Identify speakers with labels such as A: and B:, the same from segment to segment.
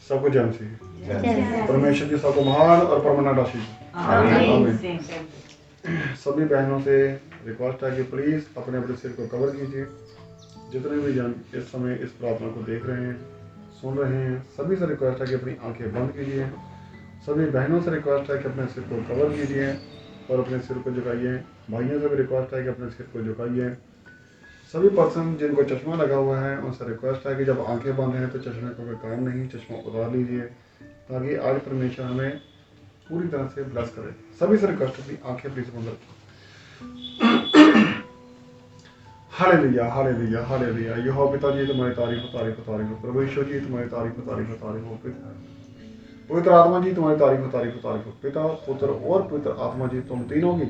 A: सबको जय मसीह। परमेश्वर जी सबको महान और परमानेंट आशीष दे। आमीन। सभी बहनों से रिक्वेस्ट है कि प्लीज़ अपने अपने सिर को कवर कीजिए। जितने भी जन इस समय इस प्रार्थना को देख रहे हैं, सुन रहे हैं, सभी से रिक्वेस्ट है कि अपनी आंखें बंद कीजिए। सभी बहनों से रिक्वेस्ट है कि अपने सिर को कवर कीजिए और अपने सिर को झुकाइए। भाइयों से भी रिक्वेस्ट है कि अपने सिर को झुकाइए। सभी पर्सन जिनको चश्मा लगा हुआ है उनसे रिक्वेस्ट है कि जब आंखें बंद हैं तो चश्मे का कोई काम नहीं, चश्मा उतार लीजिए ताकि आज परमेश्वर हमें पूरी तरह से ब्लेस करे। सभी से रिक्वेस्ट अपनी आंखें प्लीज बंद रखिए। Hallelujah hallelujah hallelujah. यहोवा पिता जी तुम्हारी तारीफ तारीफ तारीफ। प्रभु यीशु जी तुम्हारी तारीफ तारीफ तारीफ। पिता पवित्र आत्मा जी तुम्हारी तारीफ तारीफ तारीफ। पिता पुत्र और पवित्र आत्मा जी तुम तीनों की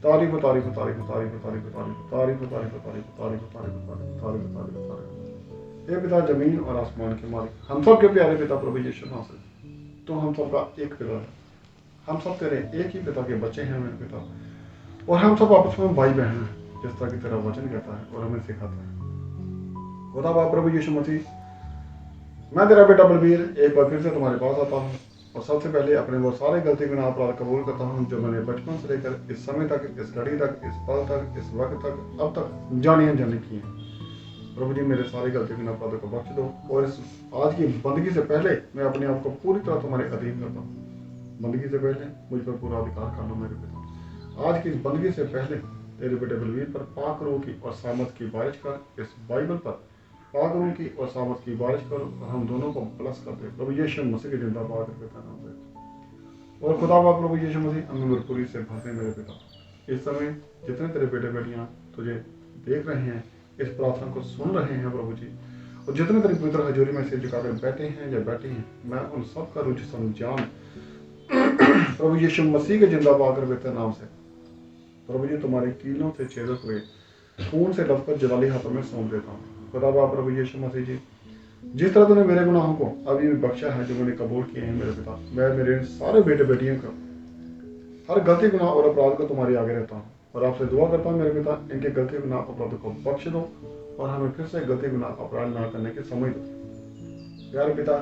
A: तारीफ तारीफ तारीफ तारीफ तारीफ तारीफ तारीफ तारीफ तारीफ तारीफ तारीफ तारीफ तारीफ तारीफ तारीफ। हे पिता जमीन और आसमान के मालिक, हम सब के प्यारे पिता प्रभु यीशु मसीह, तो हम सबका एक पिता है। हम सब तेरे एक ही पिता के बच्चे हैं मेरे पिता, और हम सब आपस में भाई बहन हैं जिस तरह की तेरा वचन कहता है और हमें सिखाता है। खुदा बाप प्रभु यीशु मसीह, मैं तेरा बेटा बलबीर एक बार फिर से तुम्हारे पास आता हूँ और सबसे पहले अपने वो सारे गलती गुनाह अपराध कबूल करता हूँ जो मैंने बचपन से लेकर इस समय तक, इस घड़ी तक, इस पल तक, इस वक्त तक, अब तक जाने अनजाने किए हैं। प्रभु जी मेरे सारे गलती गुनाह अपराधों को बख्श दो और इस आज की बंदगी से पहले मैं अपने आप को पूरी तरह तुम्हारे अधीन करता हूँ। बंदगी से पहले मुझ पर पूरा अधिकार कर लो मेरे पिता। आज की इस बंदगी से पहले तेरे बेटे बलवीर पर पाक रूह की और सामर्थ की बारिश कर, इस बाइबल पर पाक रूह की और सामर्थ की बारिश कर और हम दोनों को प्लस कर दे प्रभु यीशु मसीह के जिंदा पाक करके नाम से। और खुदा बाप प्रभु यीशु मसीह हमें भरपूरी से भर दे मेरे पिता। इस समय जितने तेरे बेटे बेटियां तुझे देख रहे हैं, इस प्रार्थना को सुन रहे हैं प्रभु जी, और जितने तेरे पवित्र हजूरी में सिर झुकाकर बैठे हैं या बैठी हैं, मैं उन सब का रुझ समझान प्रभु यीशु मसीह के जिंदा पाकर बेहतर नाम से प्रभु जी तुम्हारे कीलों से छेदक हुए खून से लथपथ जलाली हाथों में सौंप देता हूँ। खुदा बाप प्रभु यीशु मसीह जी, जिस तरह तूने मेरे गुनाहों को अभी भी बख्शा है जो मैंने कबूल किए हैं मेरे पिता, मैं मेरे सारे बेटे बेटियों का हर गलती गुनाह और अपराध को तुम्हारे आगे रहता हूँ और आपसे दुआ करता हूँ मेरे पिता, इनके गलती गुनाह अपराधों को बख्श दो और हमें फिर से गलती गुनाह अपराध ना करने की समझ दो। प्यारे पिता,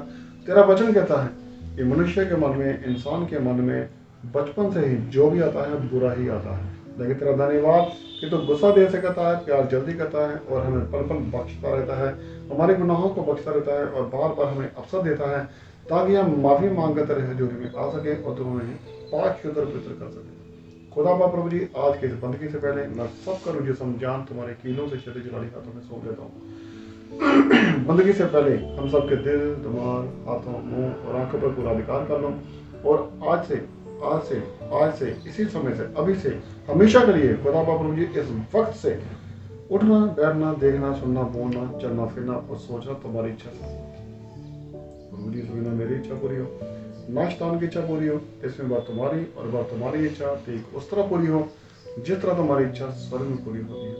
A: तेरा वचन कहता है कि मनुष्य के मन में, इंसान के मन में बचपन से ही जो भी आता है बुरा ही आता है, लेकिन तेरा धन्यवाद कि तो गुस्सा देर से करता है, प्यार जल्दी करता है और हमें पल पल बख्शता रहता है, हमारे गुनाहों को बख्शता रहता है और बार बार हमें अवसर देता है ताकि हम माफी मांग कर तेरे हजूरी में आ सके और तुम हमें पाक शुद्ध पवित्र कर सके। खुदा बाप प्रभु जी, आज के इस बंदगी से पहले मैं सब करूँ जो समझान तुम्हारे कीलों से शरीर जलाली हाथों में सौंप देता हूँ। बंदगी से पहले हम सबके दिल, दिमाग, हाथों, मुंह और आंखों पर पूरा अधिकार कर लो और आज से इसी समय से, अभी से, हमेशा के लिए खुदा बाप प्रभु जी इस वक्त से उठना, बैठना, देखना, सुनना, बोलना, चलना, फिरना और सोचना तुम्हारी इच्छा से प्रभु जी। सुनना मेरी इच्छा पूरी हो, नाश्तान की इच्छा पूरी हो, इसमें बात तुम्हारी और बात तुम्हारी इच्छा ठीक उस तरह पूरी हो जिस तरह तुम्हारी इच्छा स्वर्ग में पूरी होती है।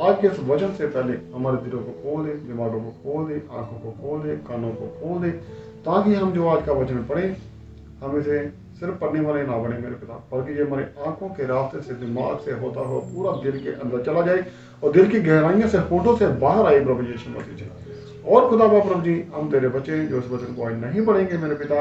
A: आज के इस वचन से पहले हमारे दिलों को खोल दे, दिमागों को खोल दे, आंखों को खोल दे, कानों को खोल दे, ताकि हम जो आज का वचन पढ़ें हम इसे सिर्फ पढ़ने वाले ना बने मेरे पिता, बल्कि ये हमारे आंखों के रास्ते से, दिमाग से होता हुआ पूरा दिल के अंदर चला जाए और दिल की गहराइयों से, होठों से बाहर आए प्रभु यीशु मसीह जी। और खुदा बाप प्रभु जी, हम तेरे बच्चे जो इस वचन को आज नहीं पढ़ेंगे मेरे पिता,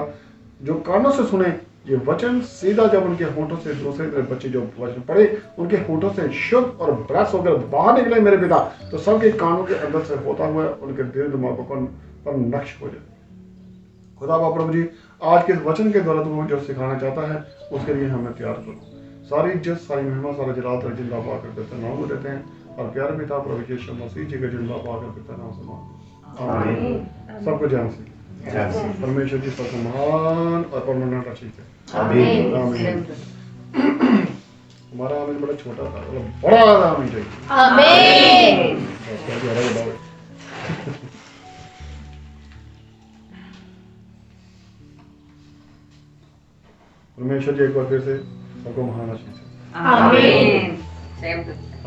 A: जो कानों से सुने ये वचन सीधा जब उनके होठों से दूसरे तेरे बच्चे जो वचन पढ़े उनके होठों से शुद्ध और ब्रश होकर बाहर निकले मेरे पिता, तो सबके कानों के अंदर से होता हुआ उनके दिल दिमागों पर नक्श हो जाए। खुदा बाप प्रभु जी, आज के इस वचन के द्वारा तुम जो सिखाना चाहता है उसके लिए हमें तैयार करो। सारी इज्जत, सारी महिमा, सारा जलाल तेरे जिंदा पाकर पिता नाम में देते हैं और प्यारे पिता प्रभु यीशु मसीह जी के जिंदा पाकर पिता नाम से मांगते हैं। आमीन। सबको जय मसीह। परमेश्वर जी सबको महान और परमानेंट आशीष है। आमीन। आमीन। हमारा आमीन बड़ा छोटा था, बड़ा आमीन चाहिए। आमीन। परमेश्वर जी एक बार फिर से सबको महान आशीष है। आमीन।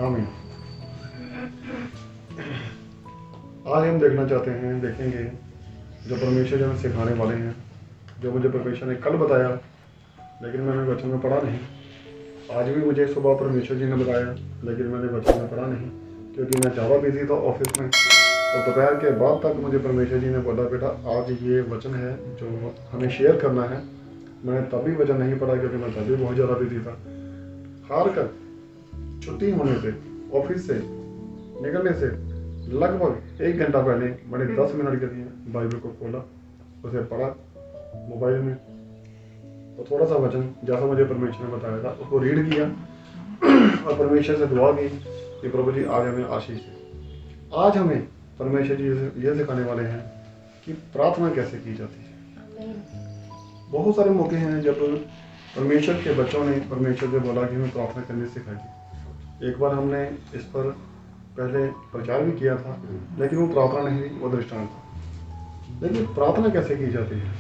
A: आमीन। आज हम देखना चाहते हैं, देखेंगे जो परमेश्वर जी हमें सिखाने वाले हैं, जो मुझे परमेश्वर ने कल बताया लेकिन मैंने वचन में पढ़ा नहीं। आज भी मुझे सुबह परमेश्वर जी ने बताया लेकिन मैंने वचन में पढ़ा नहीं, क्योंकि मैं ज़्यादा बिजी था ऑफिस में तो दोपहर के बाद तक मुझे परमेश्वर जी ने बोला, बेटा आज ये वचन है जो हमें शेयर करना है। मैंने तभी वचन नहीं पढ़ा क्योंकि मैं तभी बहुत ज़्यादा बिजी था। हार कर छुट्टी होने से, ऑफिस से निकलने से लगभग 1 घंटा पहले मैंने 10 मिनट के लिए बाइबल को खोला, उसे पढ़ा मोबाइल में, और थोड़ा सा वचन जैसा मुझे परमेश्वर ने बताया था उसको रीड किया और परमेश्वर से दुआ की कि प्रभु जी आज हमें आशीष है। आज हमें परमेश्वर जी ये सिखाने वाले हैं कि प्रार्थना कैसे की जाती है। बहुत सारे मौके हैं जब परमेश्वर के बच्चों ने परमेश्वर से बोला कि हमें प्रार्थना करने सिखाइए। एक बार हमने इस पर पहले प्रचार भी किया था, लेकिन वो प्रार्थना नहीं थी, वो दृष्टांत था। लेकिन प्रार्थना कैसे की जाती है?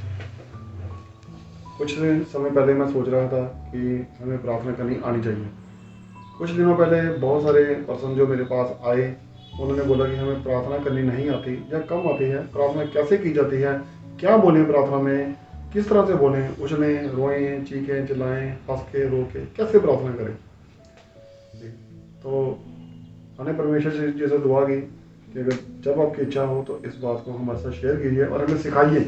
A: कुछ समय पहले मैं सोच रहा था कि हमें प्रार्थना करनी आनी चाहिए। कुछ दिनों पहले बहुत सारे पर्सन जो मेरे पास आए, उन्होंने बोला कि हमें प्रार्थना करनी नहीं आती या कम आती है। प्रार्थना कैसे की जाती है, क्या बोलें प्रार्थना में, किस तरह से बोलें, उछलें, रोएं, चीखें, चिल्लाएं, हंस के, रो के, कैसे प्रार्थना करें। तो हमने परमेश्वर से जैसे दुआ की कि अगर जब आपकी इच्छा हो तो इस बात को हमारे साथ शेयर कीजिए और हमें सिखाइए।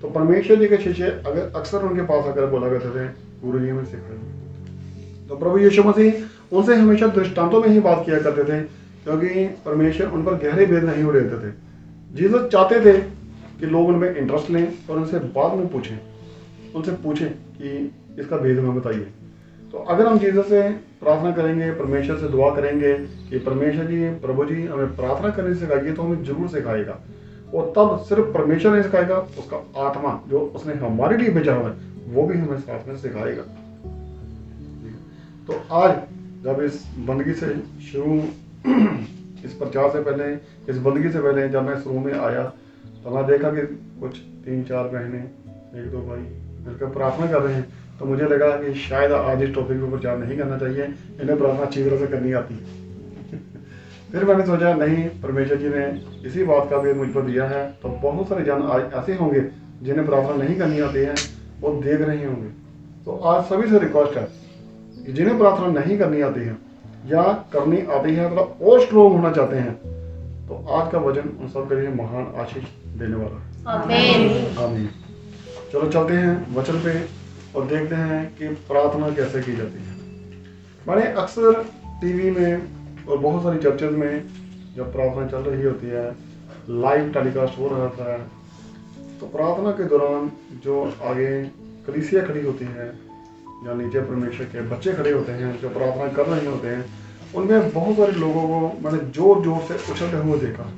A: तो परमेश्वर जी के शिष्य अगर अक्सर उनके पास आकर बोला करते थे, गुरु जी हमें सिखाइए। तो प्रभु यीशु मसीह उनसे हमेशा दृष्टांतों में ही बात किया करते थे, क्योंकि परमेश्वर उन पर गहरे भेद नहीं उड़ेते थे। जीसस चाहते थे कि लोग उनमें इंटरेस्ट लें और उनसे बाद में उनसे पूछें कि इसका भेद हमें बताइए। तो अगर हम जीसस से प्रार्थना करेंगे, परमेश्वर से दुआ करेंगे कि परमेश्वर जी, प्रभु जी हमें प्रार्थना करनी सिखाइए, तो हमें जरूर सिखाएगा। और तब सिर्फ परमेश्वर नहीं सिखाएगा, उसका आत्मा जो उसने हमारे लिए भेजा हुआ है वो भी हमें साथ में सिखाएगा। तो आज जब इस बंदगी से शुरू इस प्रचार से पहले, इस बंदगी से पहले जब मैं शुरू में आया तो मैं देखा कि कुछ 3-4 बहनें, 1-2 भाई मिलकर प्रार्थना कर रहे हैं। तो मुझे लगा कि शायद आज इस टॉपिक पर प्रचार नहीं करना चाहिए, इन्हें प्रार्थना अच्छी तरह से करनी आती है। फिर मैंने सोचा नहीं, परमेश्वर जी ने इसी बात का भी मुझ पर दिया है, तो बहुत सारे जन आज ऐसे होंगे जिन्हें प्रार्थना नहीं करनी आती है, वो देख रहे होंगे। तो आज सभी से रिक्वेस्ट है कि जिन्हें प्रार्थना नहीं करनी आती है या करनी आती है मतलब और स्ट्रोंग होना चाहते हैं, तो आज का वचन उन सब के लिए महान आशीष देने वाला है। आमीन। आमीन। चलो चलते हैं वचन पे और देखते हैं कि प्रार्थना कैसे की जाती है। मैंने अक्सर टीवी में और बहुत सारी चर्चेज में जब प्रार्थना चल रही होती है, लाइव टेलीकास्ट हो रहा था, तो प्रार्थना के दौरान जो आगे कलीसिया खड़ी होती है या नीचे परमेश्वर के बच्चे खड़े होते हैं जो प्रार्थना कर रहे होते हैं, उनमें बहुत सारे लोगों को मैंने जोर जोर से उछलते हुए देखा है,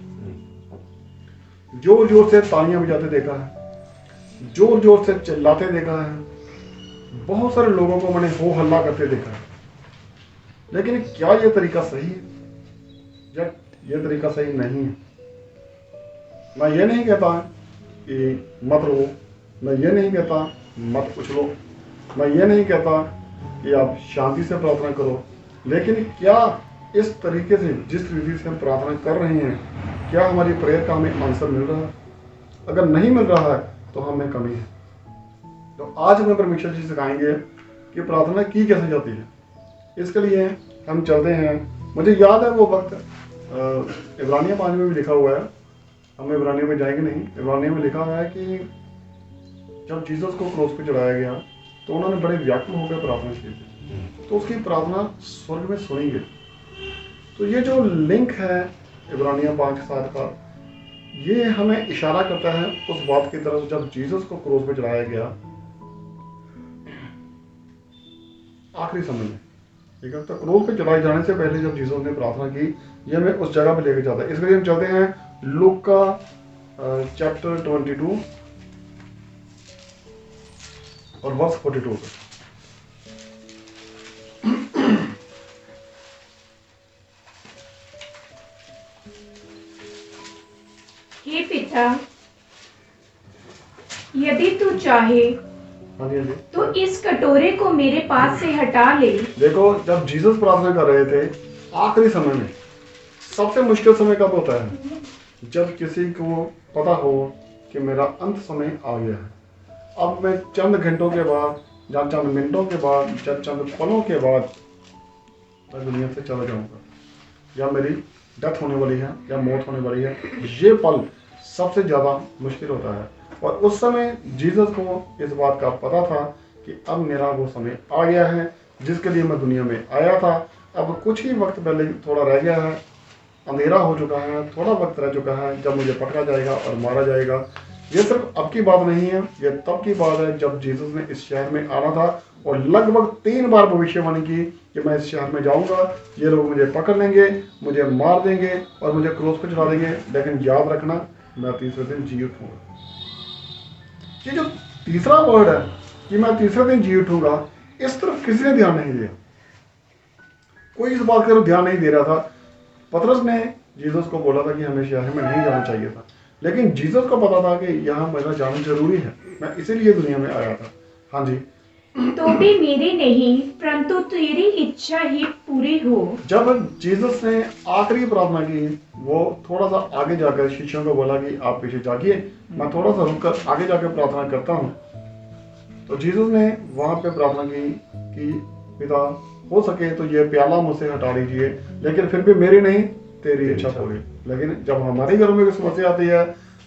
A: जोर जोर से तालियां बजाते देखा है, जोर जोर से चिल्लाते देखा है। बहुत सारे लोगों को मैंने हो हल्ला करते देखा है। लेकिन क्या ये तरीका सही है या ये तरीका सही नहीं है? मैं ये नहीं कहता कि मत रो, मैं ये नहीं कहता मत उछलो, मैं ये नहीं कहता कि आप शांति से प्रार्थना करो, लेकिन क्या इस तरीके से जिस रीति से हम प्रार्थना कर रहे हैं, क्या हमारी प्रेयर का हमें आंसर मिल रहा है? अगर नहीं मिल रहा है तो हमें कमी है। तो आज हमें परमेश्वर जी सिखाएंगे कि प्रार्थना की कैसे जाती है। इसके लिए हम चलते हैं। मुझे याद है वो वक्त इब्रानियों 5 में भी लिखा हुआ है, हम इब्रानियों में जाएंगे नहीं, इब्रानियों में लिखा हुआ है कि जब जीसस को क्रॉस पे चढ़ाया गया तो उन्होंने बड़े व्याकुल होकर प्रार्थना की थी, तो उसकी प्रार्थना स्वर्ग में सुनी गई। तो ये जो लिंक है इब्रानियों 5:7 का, ये हमें इशारा करता है उस बात की तरफ जब जीसस को क्रॉस पे चढ़ाया गया आखिरी समय में, ठीक है। तो क्रॉस पे चढ़ाए जाने से पहले जब जीसस ने प्रार्थना की, ये हमें उस जगह पे लेके जाता है। इसलिए हम चलते हैं लूका का चैप्टर 22 और वर्स 42 पे।
B: हे पिता, यदि तू चाहे
A: हाँ जी, हाँ जी।
B: तो इस कटोरे को मेरे पास से हटा ले।
A: देखो, जब जीसस प्रार्थना कर रहे थे आखिरी समय में, सबसे मुश्किल समय कब होता है? जब किसी को पता हो कि मेरा अंत समय आ गया है, अब मैं चंद घंटों के बाद या चंद मिनटों के बाद या चंद पलों के बाद मैं दुनिया से चला जाऊंगा या मेरी डेथ होने वाली है या मौत होने वाली है, ये पल सबसे ज़्यादा मुश्किल होता है। और उस समय जीसस को इस बात का पता था कि अब मेरा वो समय आ गया है जिसके लिए मैं दुनिया में आया था। अब कुछ ही वक्त पहले थोड़ा रह गया है, अंधेरा हो चुका है, थोड़ा वक्त रह चुका है जब मुझे पकड़ा जाएगा और मारा जाएगा। ये सिर्फ अब की बात नहीं है, ये तब की बात है जब जीसस ने इस शहर में आना था और लगभग 3 बार भविष्यवाणी की कि मैं इस शहर में जाऊंगा, ये लोग मुझे पकड़ लेंगे, मुझे मार देंगे और मुझे क्रोस पर चढ़ा देंगे, लेकिन याद रखना मैं तीसरे दिन जी उठूंगा। ये जो तीसरा वर्ड है कि मैं तीसरे दिन जी उठूंगा, इस तरफ किसी ने ध्यान नहीं दिया। कोई इस बात का ध्यान नहीं दे रहा था। पतरस ने जीसस को बोला था कि हमें शहर में नहीं जाना चाहिए था, लेकिन जीसस को पता था कि यहाँ मेरा जाना जरूरी है, मैं इसीलिए दुनिया में आया था। हाँ जी।
B: तो भी मेरी नहीं परंतु तेरी इच्छा ही पूरी हो।
A: जब जीसस ने आखिरी प्रार्थना की, वो थोड़ा सा आगे जाकर शिष्यों को बोला कि आप पीछे जागिए, मैं थोड़ा सा रुककर आगे जाकर प्रार्थना करता हूँ। तो जीसस ने वहां पे प्रार्थना की कि पिता हो सके तो ये प्याला मुझसे हटा लीजिए, लेकिन फिर भी मेरी नहीं तेरी इच्छा पूरी। लेकिन जब हमारे घरों में कोई समस्या आती है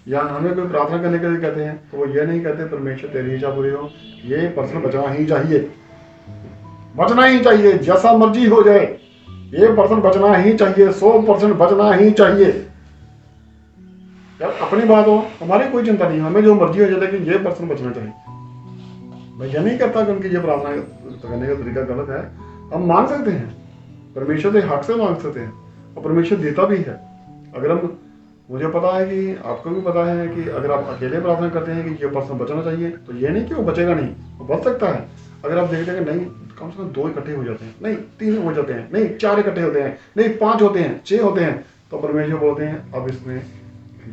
A: या हमें कोई प्रार्थना करने के लिए कहते हैं तो वो ये नहीं कहते परमेश्वर तेरी इच्छा पूरी हो, ये पर्सन बचना ही चाहिए, बचना ही चाहिए, जैसा मर्जी हो जाए ये पर्सन बचना ही चाहिए, 100% बचना ही चाहिए। यार अपनी बात हो, हमारी कोई चिंता नहीं, हमें जो मर्जी हो जाए, लेकिन ये पर्सन बचना चाहिए। मैं ये नहीं कहता कि उनकी ये प्रार्थना करने का तरीका गलत है, हम मांग सकते हैं, परमेश्वर से हक से मांग सकते हैं और परमेश्वर देता भी है। अगर हम, मुझे पता है कि आपको भी पता है कि अगर आप अकेले प्रार्थना करते हैं कि ये पर्सन बचना चाहिए, तो ये नहीं कि वो बचेगा नहीं, वो बच सकता है। अगर आप देखते हैं कि नहीं कम से कम 2 इकट्ठे हो जाते हैं, नहीं 3 हो जाते हैं, नहीं 4 इकट्ठे होते हैं, नहीं 5 होते हैं, 6 होते हैं, तो परमेश्वर बोलते हैं अब इसने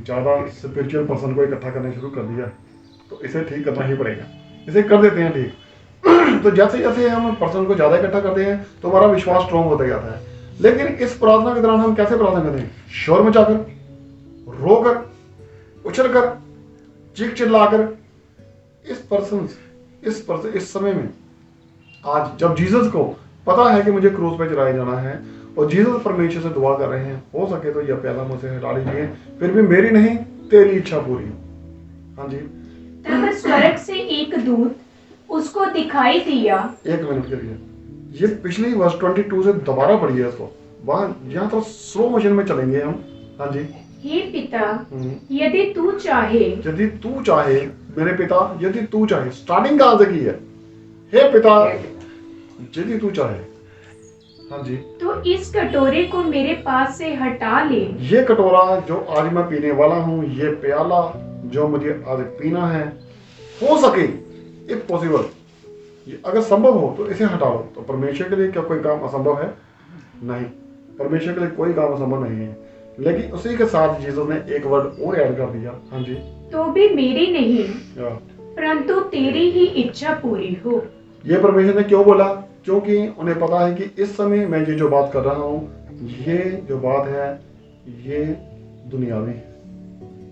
A: ज़्यादा स्पिरिचुअल पर्सन को इकट्ठा करना शुरू कर दिया, तो इसे ठीक करना ही पड़ेगा, इसे कर देते हैं ठीक। तो जैसे जैसे हम पर्सन को ज़्यादा इकट्ठा करते हैं तो हमारा विश्वास स्ट्रॉन्ग होता जाता है। लेकिन इस प्रार्थना के दौरान हम कैसे प्रार्थना करते हैं? शोर मचाकर, रोकर, उछलकर, चीख चिल्लाकर। इस समय में आज जब जीसस को पता है कि मुझे क्रूस पे चढ़ाया जाना है और जीसस परमेश्वर से दुआ कर रहे हैं, हो सके तो यह प्याला मुझसे हटा लीजिए, फिर भी मेरी नहीं तेरी इच्छा पूरी हो। हाँ जी।
B: तब स्वर्ग से एक दूत उसको दिखाई दिया।
A: 1 मिनट के लिए ये पिछली वर्ष 22 से दोबारा पढ़िए इसको, वहां यहाँ तो स्लो मोशन में चलेंगे हम। हाँ जी।
B: हे पिता यदि तू चाहे,
A: यदि तू चाहे, मेरे पिता यदि तू चाहे, स्टार्टिंग कहां से की है? हे पिता यदि तू चाहे। हाँ जी।
B: तो इस कटोरे को मेरे पास से हटा ले।
A: ये कटोरा जो आज मैं पीने वाला हूँ, ये प्याला जो मुझे आज पीना है, हो सके इफ पॉसिबल, अगर संभव हो तो इसे हटाओ। तो परमेश्वर के लिए क्या कोई काम असंभव है? नहीं, परमेश्वर के लिए कोई काम असंभव नहीं है। लेकिन उसी के साथ जीसस ने एक वर्ड और ऐड कर दिया। हाँ जी।
B: तो भी मेरी नहीं परंतु तेरी ही इच्छा पूरी हो।
A: ये परमेश्वर ने क्यों बोला? क्योंकि उन्हें पता है कि इस समय मैं ये जो बात कर रहा हूँ, ये जो बात है ये दुनियावी है,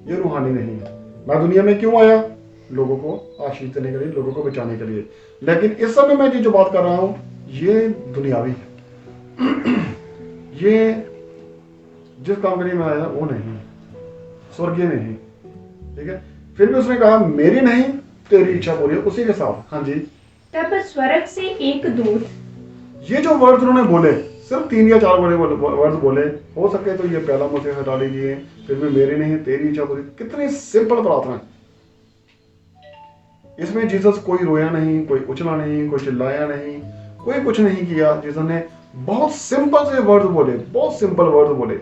A: ये रूहानी नहीं है। मैं दुनिया में क्यों आया? लोगों को आशीष देने के लिए, लोगों को बचाने के लिए। लेकिन इस समय मैं ये जो बात कर रहा हूँ ये दुनियावी है। ये जिस काम के लिए मैं आया वो नहीं, स्वर्गीय नहीं। ठीक है। फिर भी उसने कहा मेरी नहीं तेरी इच्छा पूरी है, उसी के साथ। हाँ जी।
B: तब स्वर्ग से एक दूत,
A: ये जो वर्ड उन्होंने बोले, सिर्फ 3 या 4 बड़े वर्ड बोले, हो सके तो ये प्याला मुझसे हटा लीजिए, फिर भी मेरी नहीं तेरी इच्छा पूरी। कितनी सिंपल प्रार्थना है। इसमें जीसस कोई रोया नहीं, कोई उछला नहीं, कोई चिल्लाया नहीं, कोई कुछ नहीं किया। जीसस ने बहुत सिंपल से वर्ड बोले, बहुत सिंपल वर्ड बोले,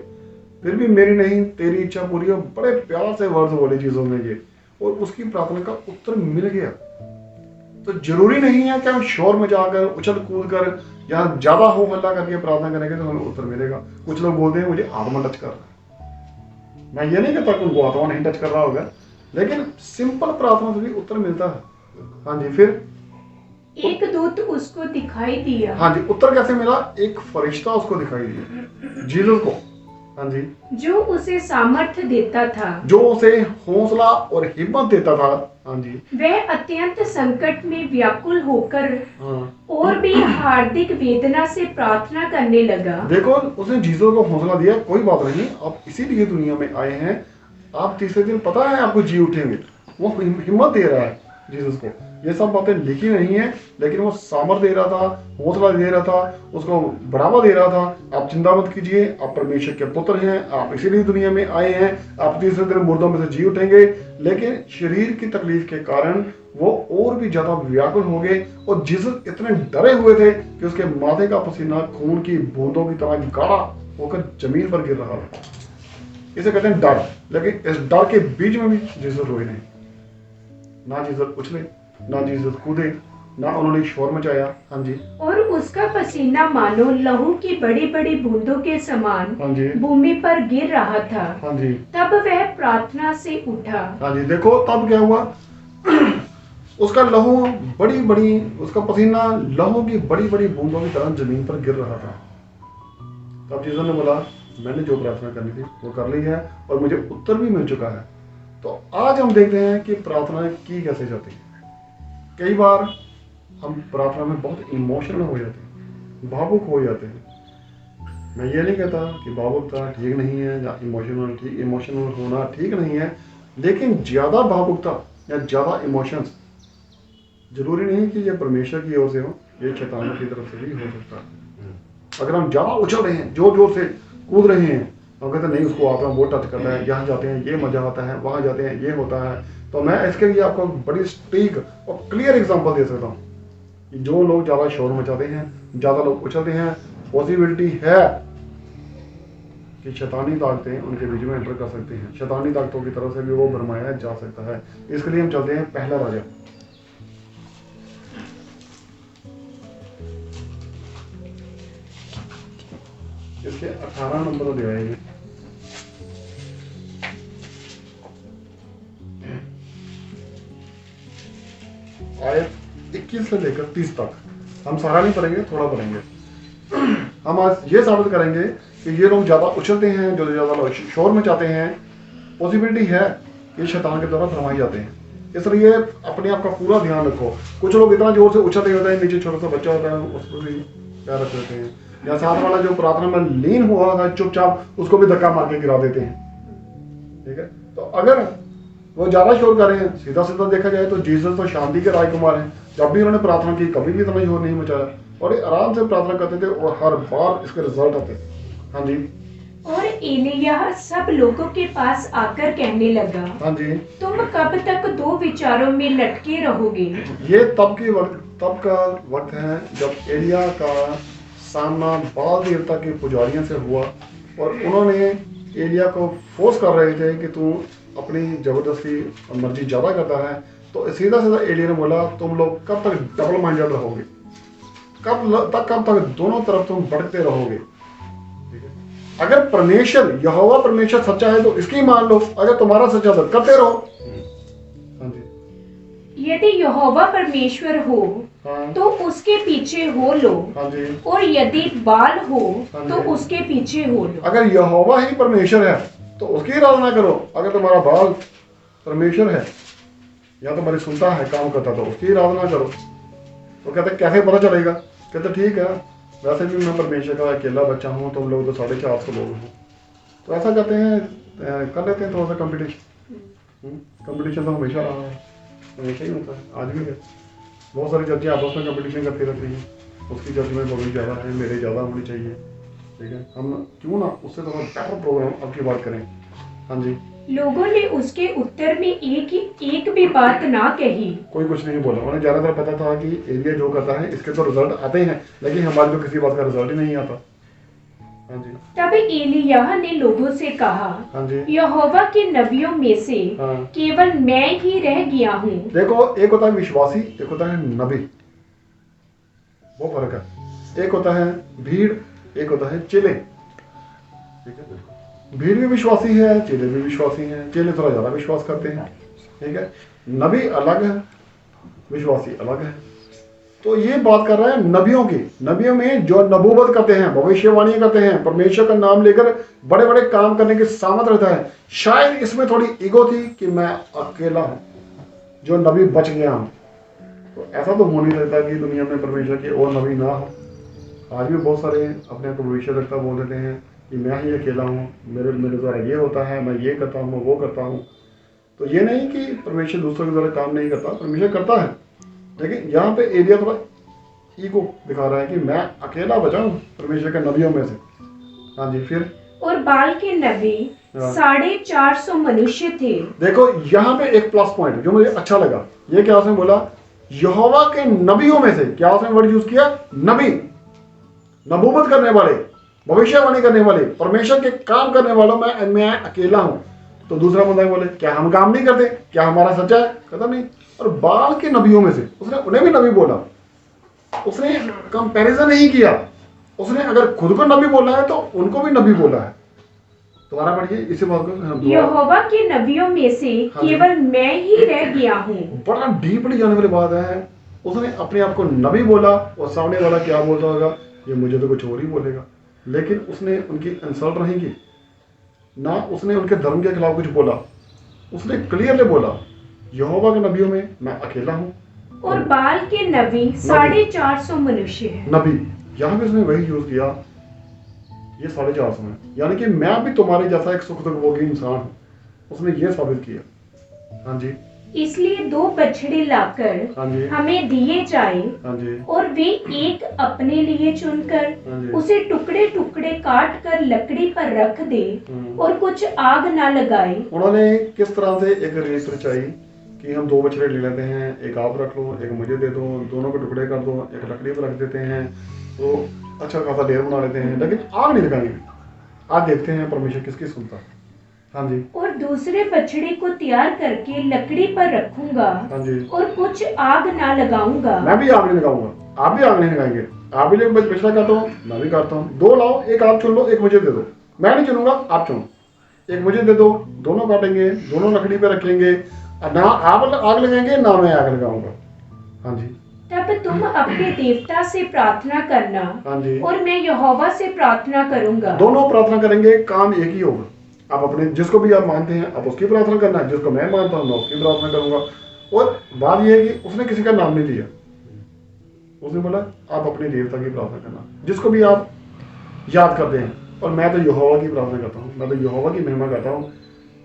A: फिर भी मेरी नहीं तेरी इच्छा पूरी हो। बड़े प्यार से वर्ड बोले जीसस ने ये, और उसकी प्रार्थना का उत्तर मिल गया। तो जरूरी नहीं है कि हम शोर मचाकर, उछल कूद कर या ज्यादा हो हल्ला करके प्रार्थना करेंगे तो हमें उत्तर मिलेगा। कुछ लोग बोलते हैं मुझे आत्मा टच कर रहा है। मैं ये नहीं कहता कि उनको आत्मा नहीं टच कर रहा होगा, लेकिन सिंपल प्रार्थना से भी उत्तर मिलता है। हाँ जी। फिर
B: एक दूत उसको दिखाई दिया।
A: हाँ जी। उत्तर कैसे मिला? एक फरिश्ता उसको दिखाई दिया जीसस को। हाँ जी।
B: जो उसे सामर्थ्य देता था,
A: जो उसे हौसला और हिम्मत देता था। हाँ जी।
B: वह अत्यंत संकट में व्याकुल होकर
A: हाँ
B: और भी हार्दिक वेदना से प्रार्थना करने लगा।
A: देखो, उसने जीसस को हौसला दिया, कोई बात नहीं, आप इसीलिए दुनिया में आए हैं, आप तीसरे दिन पता है आपको जी उठेंगे। वो हिम्मत दे रहा है जीसस को। ये सब बातें लिखी नहीं है, लेकिन वो सामर्थ दे रहा था, हौसला दे रहा था, उसको बढ़ावा दे रहा था। आप चिंता मत कीजिए, आप परमेश्वर के पुत्र हैं, आप इसीलिए दुनिया में आए हैं, आप तीसरे दिन मुर्दों में से जी उठेंगे। लेकिन शरीर की तकलीफ के कारण वो और भी ज्यादा व्याकुल हो गए, और जीसस इतने डरे हुए थे कि उसके माथे का पसीना खून की बूंदों की तरह गाढ़ा होकर जमीन पर गिर रहा था। इसे कहते हैं डर। लेकिन इस डर के बीच में भी जीसस रोए नहीं। ना जीसस उछले, ना जीसस कूदे, ना उन्होंने शोर मचाया। हाँ जी।
B: और उसका पसीना मानो लहू की बड़ी बड़ी बूंदों के समान
A: हाँ जी।
B: भूमि पर गिर रहा था।
A: हाँ जी।
B: तब वह प्रार्थना से उठा।
A: हाँ जी। देखो तब क्या हुआ, उसका लहू बड़ी बड़ी, उसका पसीना लहू की बड़ी बड़ी बूंदों की तरह जमीन पर गिर रहा था। तब जीसस ने बोला, मैंने जो प्रार्थना करनी थी वो कर ली है, और मुझे उत्तर भी मिल चुका है। तो आज हम देखते हैं कि प्रार्थना की कैसे जाती है। कई बार हम प्रार्थना में बहुत इमोशनल हो जाते हैं, भावुक हो जाते हैं। मैं ये नहीं कहता कि भावुकता ठीक नहीं है या इमोशनल होना ठीक नहीं है, लेकिन ज़्यादा भावुकता या ज़्यादा इमोशंस जरूरी नहीं कि ये परमेश्वर की ओर से हो, ये शैतान की तरफ से भी हो सकता है। अगर हम ज़्यादा उछल रहे हैं, जोर जोर से कूद रहे हैं, हम कहते नहीं उसको आप वो टच करता है, यहाँ जाते हैं ये मजा आता है, वहाँ जाते हैं ये होता है, तो मैं इसके लिए आपको बड़ी स्टीक और क्लियर एग्जांपल दे सकता हूँ कि जो लोग ज़्यादा शोर मचाते हैं, ज़्यादा लोग उछलते हैं, पॉसिबिलिटी है कि शैतानी ताकतें उनके बीच में एंटर कर सकती हैं। शैतानी ताकतों की तरफ से भी वो भरमाया जा सकता है। इसके लिए हम चलते हैं पहला राजा। इसके 18 नंबर दिया है। आयत 21 से लेकर 30 तक हम सारा नहीं पढ़ेंगे, थोड़ा पढ़ेंगे। हम आज ये साबित करेंगे कि ये लोग ज्यादा उछलते हैं, जो ज्यादा शोर मचाते हैं, पॉसिबिलिटी है कि शैतान के द्वारा भरमाए जाते हैं। इसलिए अपने आप का पूरा ध्यान रखो। कुछ लोग इतना जोर से उछलते होते हैं, नीचे छोटा सा बच्चा होता है उसको भी पैर रख देते हैं, या साथ वाला जो प्रार्थना में लीन हुआ होता है चुपचाप उसको भी धक्का मार के गिरा देते हैं। ठीक है, तो अगर वो ज्यादा शोर कर रहे हैं, सीधा सीधा देखा जाए तो जीसस तो शांति के राजकुमार हैं। जब भी उन्होंने प्रार्थना की कभी भी इतना शोर नहीं मचाया, और ये आराम से प्रार्थना करते थे, और हर बार इसके रिजल्ट आते थे। हाँ जी।
B: और एलिय्याह सब लोगों के पास आकर कहने लगा,
A: हाँ जी,
B: तुम कब तक दो विचारों में लटके रहोगे?
A: ये तब का वक्त है जब एलिय्याह का सामना बाल देवता के पुजारियों से हुआ, और उन्होंने एलिय्याह को फोर्स कर रहे थे कि तू अपनी जबरदस्ती मर्जी ज्यादा करता है। तो सीधा सीधा एलिय्याह ने बोला, तुम लोग कब तक डबल माइंडेड रहोगे, कब तक दोनों तरफ तुम भटकते रहोगे। ठीक है, अगर परमेश्वर यहोवा परमेश्वर सच्चा है तो इसकी मान लो, अगर तुम्हारा सच्चा तो करते रहो। हाँ जी।
B: यदि यहोवा परमेश्वर हो
A: हाँ।
B: तो उसके पीछे हो लो,
A: हाँ जी।
B: और यदि बाल हो
A: हाँ
B: तो
A: जी।
B: उसके पीछे हो लो।
A: अगर यहोवा ही परमेश्वर है तो उसकी आराधना करो। अगर तुम्हारा बाल परमेश्वर है या तुम्हारी सुनता है, काम करता, तो उसकी आराधना करो। तो कहते कैसे पता चलेगा? कहते ठीक है, वैसे भी मैं परमेश्वर का अकेला बच्चा हूँ, तुम लोग तो 450 लोग हो, तो ऐसा कहते हैं, कर लेते हैं थोड़ा सा कंपटीशन। कंपटीशन तो हमेशा रहा है, हमेशा ही होता है, आज भी है। बहुत सारी चर्चें आपस में कंपटीशन करती रहती हैं, उसकी चर्च में पब्लिक ज़्यादा है, मेरे ज़्यादा होनी चाहिए। ठीक है, हम क्यों ना उससे थोड़ा बेटर प्रोग्राम अब की बात करें। हाँ जी।
B: लोगों ने उसके उत्तर में एक भी बात ना कही।
A: कोई कुछ नहीं बोला। उन्हें ज़्यादातर पता था कि एलिय्याह जो करता है इसके तो रिजल्ट आते हैं, लेकिन हमारे तो किसी बात का रिजल्ट ही नहीं आता। हाँ जी।
B: तब एलिय्याह ने लोगों से कहा,
A: हाँ जी।
B: यहोवा के नबियों में से
A: हाँ।
B: केवल मैं ही रह गया हूँ।
A: देखो, एक होता है विश्वासी, एक होता है नबी, वो फर्क है। एक होता है भीड़, एक होता है चेले। ठीक है, भीड़ भी विश्वासी है, चेले भी विश्वासी हैं। चेले थोड़ा ज्यादा विश्वास करते हैं। ठीक है, नबी अलग है, विश्वासी अलग है। तो ये बात कर रहा है नबियों की। नबियों में जो नबूवत करते हैं, भविष्यवाणी करते हैं, परमेश्वर का नाम लेकर बड़े बड़े काम करने के सामर्थ रहता है। शायद इसमें थोड़ी ईगो थी कि मैं अकेला हूं, जो नबी बच गया हूँ। तो ऐसा तो हो नहीं सकता कि दुनिया में परमेश्वर के और नबी ना हो। आज भी बहुत सारे अपने को भविष्यवक्ता बोल देते हैं कि मैं ही अकेला हूँ, मेरे मेरे द्वारा ये होता है, मैं ये करता हूँ, वो करता हूँ। तो ये नहीं कि परमेश्वर दूसरों के द्वारा काम नहीं करता, परमेश्वर करता है, लेकिन यहाँ पे एरिया थोड़ा ईगो दिखा रहा है कि मैं अकेला बचा हूँ परमेश्वर के नबियों में से। हाँ जी, फिर
B: और बाल के नबी
A: हाँ।
B: 450 मनुष्य थे।
A: देखो यहाँ पे एक प्लस पॉइंट जो मुझे अच्छा लगा, ये क्या उसने बोला, यहोवा के नबियों में से। क्या उसने वर्ड यूज किया? नबी, नबूवत करने वाले, भविष्यवाणी करने वाले, परमेश्वर के काम करने वालों में मैं अकेला हूं। तो दूसरा बंदा बोले क्या हम काम नहीं करते, क्या हमारा सच्चा है? कहता नहीं। और बाल के नबियों में से उसने उन्हें भी नबी बोला, उसने कंपैरिजन नहीं किया। उसने अगर खुद को नबी बोला है तो उनको भी नबी बोला है। दोबारा पढ़िए इसी बात को।
B: यहोवा के नबियों में से
A: हाँ जी।
B: केवल मैं ही रह गया हूँ।
A: बड़ा डीपली जाने वाली बात है। उसने अपने आप को नबी बोला और सामने वाला क्या बोलता होगा, ये मुझे तो कुछ और ही बोलेगा। लेकिन उसने उनकी इंसल्ट नहीं की, ना उसने उनके धर्म के खिलाफ कुछ बोला। उसने क्लियरली बोला यहोवा के नबियों में मैं अकेला हूँ।
B: और बाल के नबी 450 मनुष्य हैं।
A: नबी यहाँ पे उसने वही यूज किया, ये 450 है, यानी कि मैं भी तुम्हारे जैसा एक सुख दुख भोगी इंसान हूँ। उसने ये साबित किया। हाँ जी,
B: इसलिए 2 बछड़े लाकर
A: हाँ जी,
B: हमें दिए जाए
A: हाँ जी,
B: और वे एक अपने लिए चुनकर
A: हाँ जी।
B: उसे टुकड़े टुकड़े काट कर लकड़ी पर रख दे और कुछ आग ना लगाए।
A: उन्होंने किस तरह से एक रीत रचाई कि हम 2 बछड़े ले लेते हैं, एक आप रख लो, एक मुझे दे दो, दोनों के टुकड़े कर दो, एक लकड़ी पर रख देते हैं, तो अच्छा खासा ढेर बना लेते हैं, लेकिन आग नहीं लगाएंगे। आग देखते हैं परमेश्वर किसकी सुनता है। हाँ जी,
B: और दूसरे बछड़े को तैयार करके लकड़ी पर रखूंगा
A: हाँ जी,
B: और कुछ आग ना लगाऊंगा।
A: मैं भी आग नहीं लगाऊंगा, आप भी आग नहीं लगाएंगे। आप भी लोग बछड़ा करता हूँ, मैं भी करता हूँ। 2 लाओ, एक आप चुन लो, एक मुझे दे दो। मैं नहीं चुनूंगा, आप चुनो। एक मुझे दे दो, दोनों काटेंगे, दोनों लकड़ी पे रखेंगे, ना आप आग लगाएंगे ना मैं आग लगाऊंगा। हाँ जी,
B: तब तुम अपने देवता से प्रार्थना करना
A: हाँ जी,
B: और मैं यहोवा से प्रार्थना करूंगा।
A: दोनों प्रार्थना करेंगे, काम एक ही होगा। आप अपने जिसको भी आप मानते हैं आप उसकी प्रार्थना करना है, जिसको मैं मानता हूँ मैं उसकी प्रार्थना करूंगा। और बात यह है कि उसने किसी का नाम नहीं लिया, उसने बोला आप अपने देवता की प्रार्थना करना, जिसको भी आप याद करते हैं। और मैं तो यहोवा की प्रार्थना करता हूँ, मैं तो यहोवा की महिमा करता हूँ।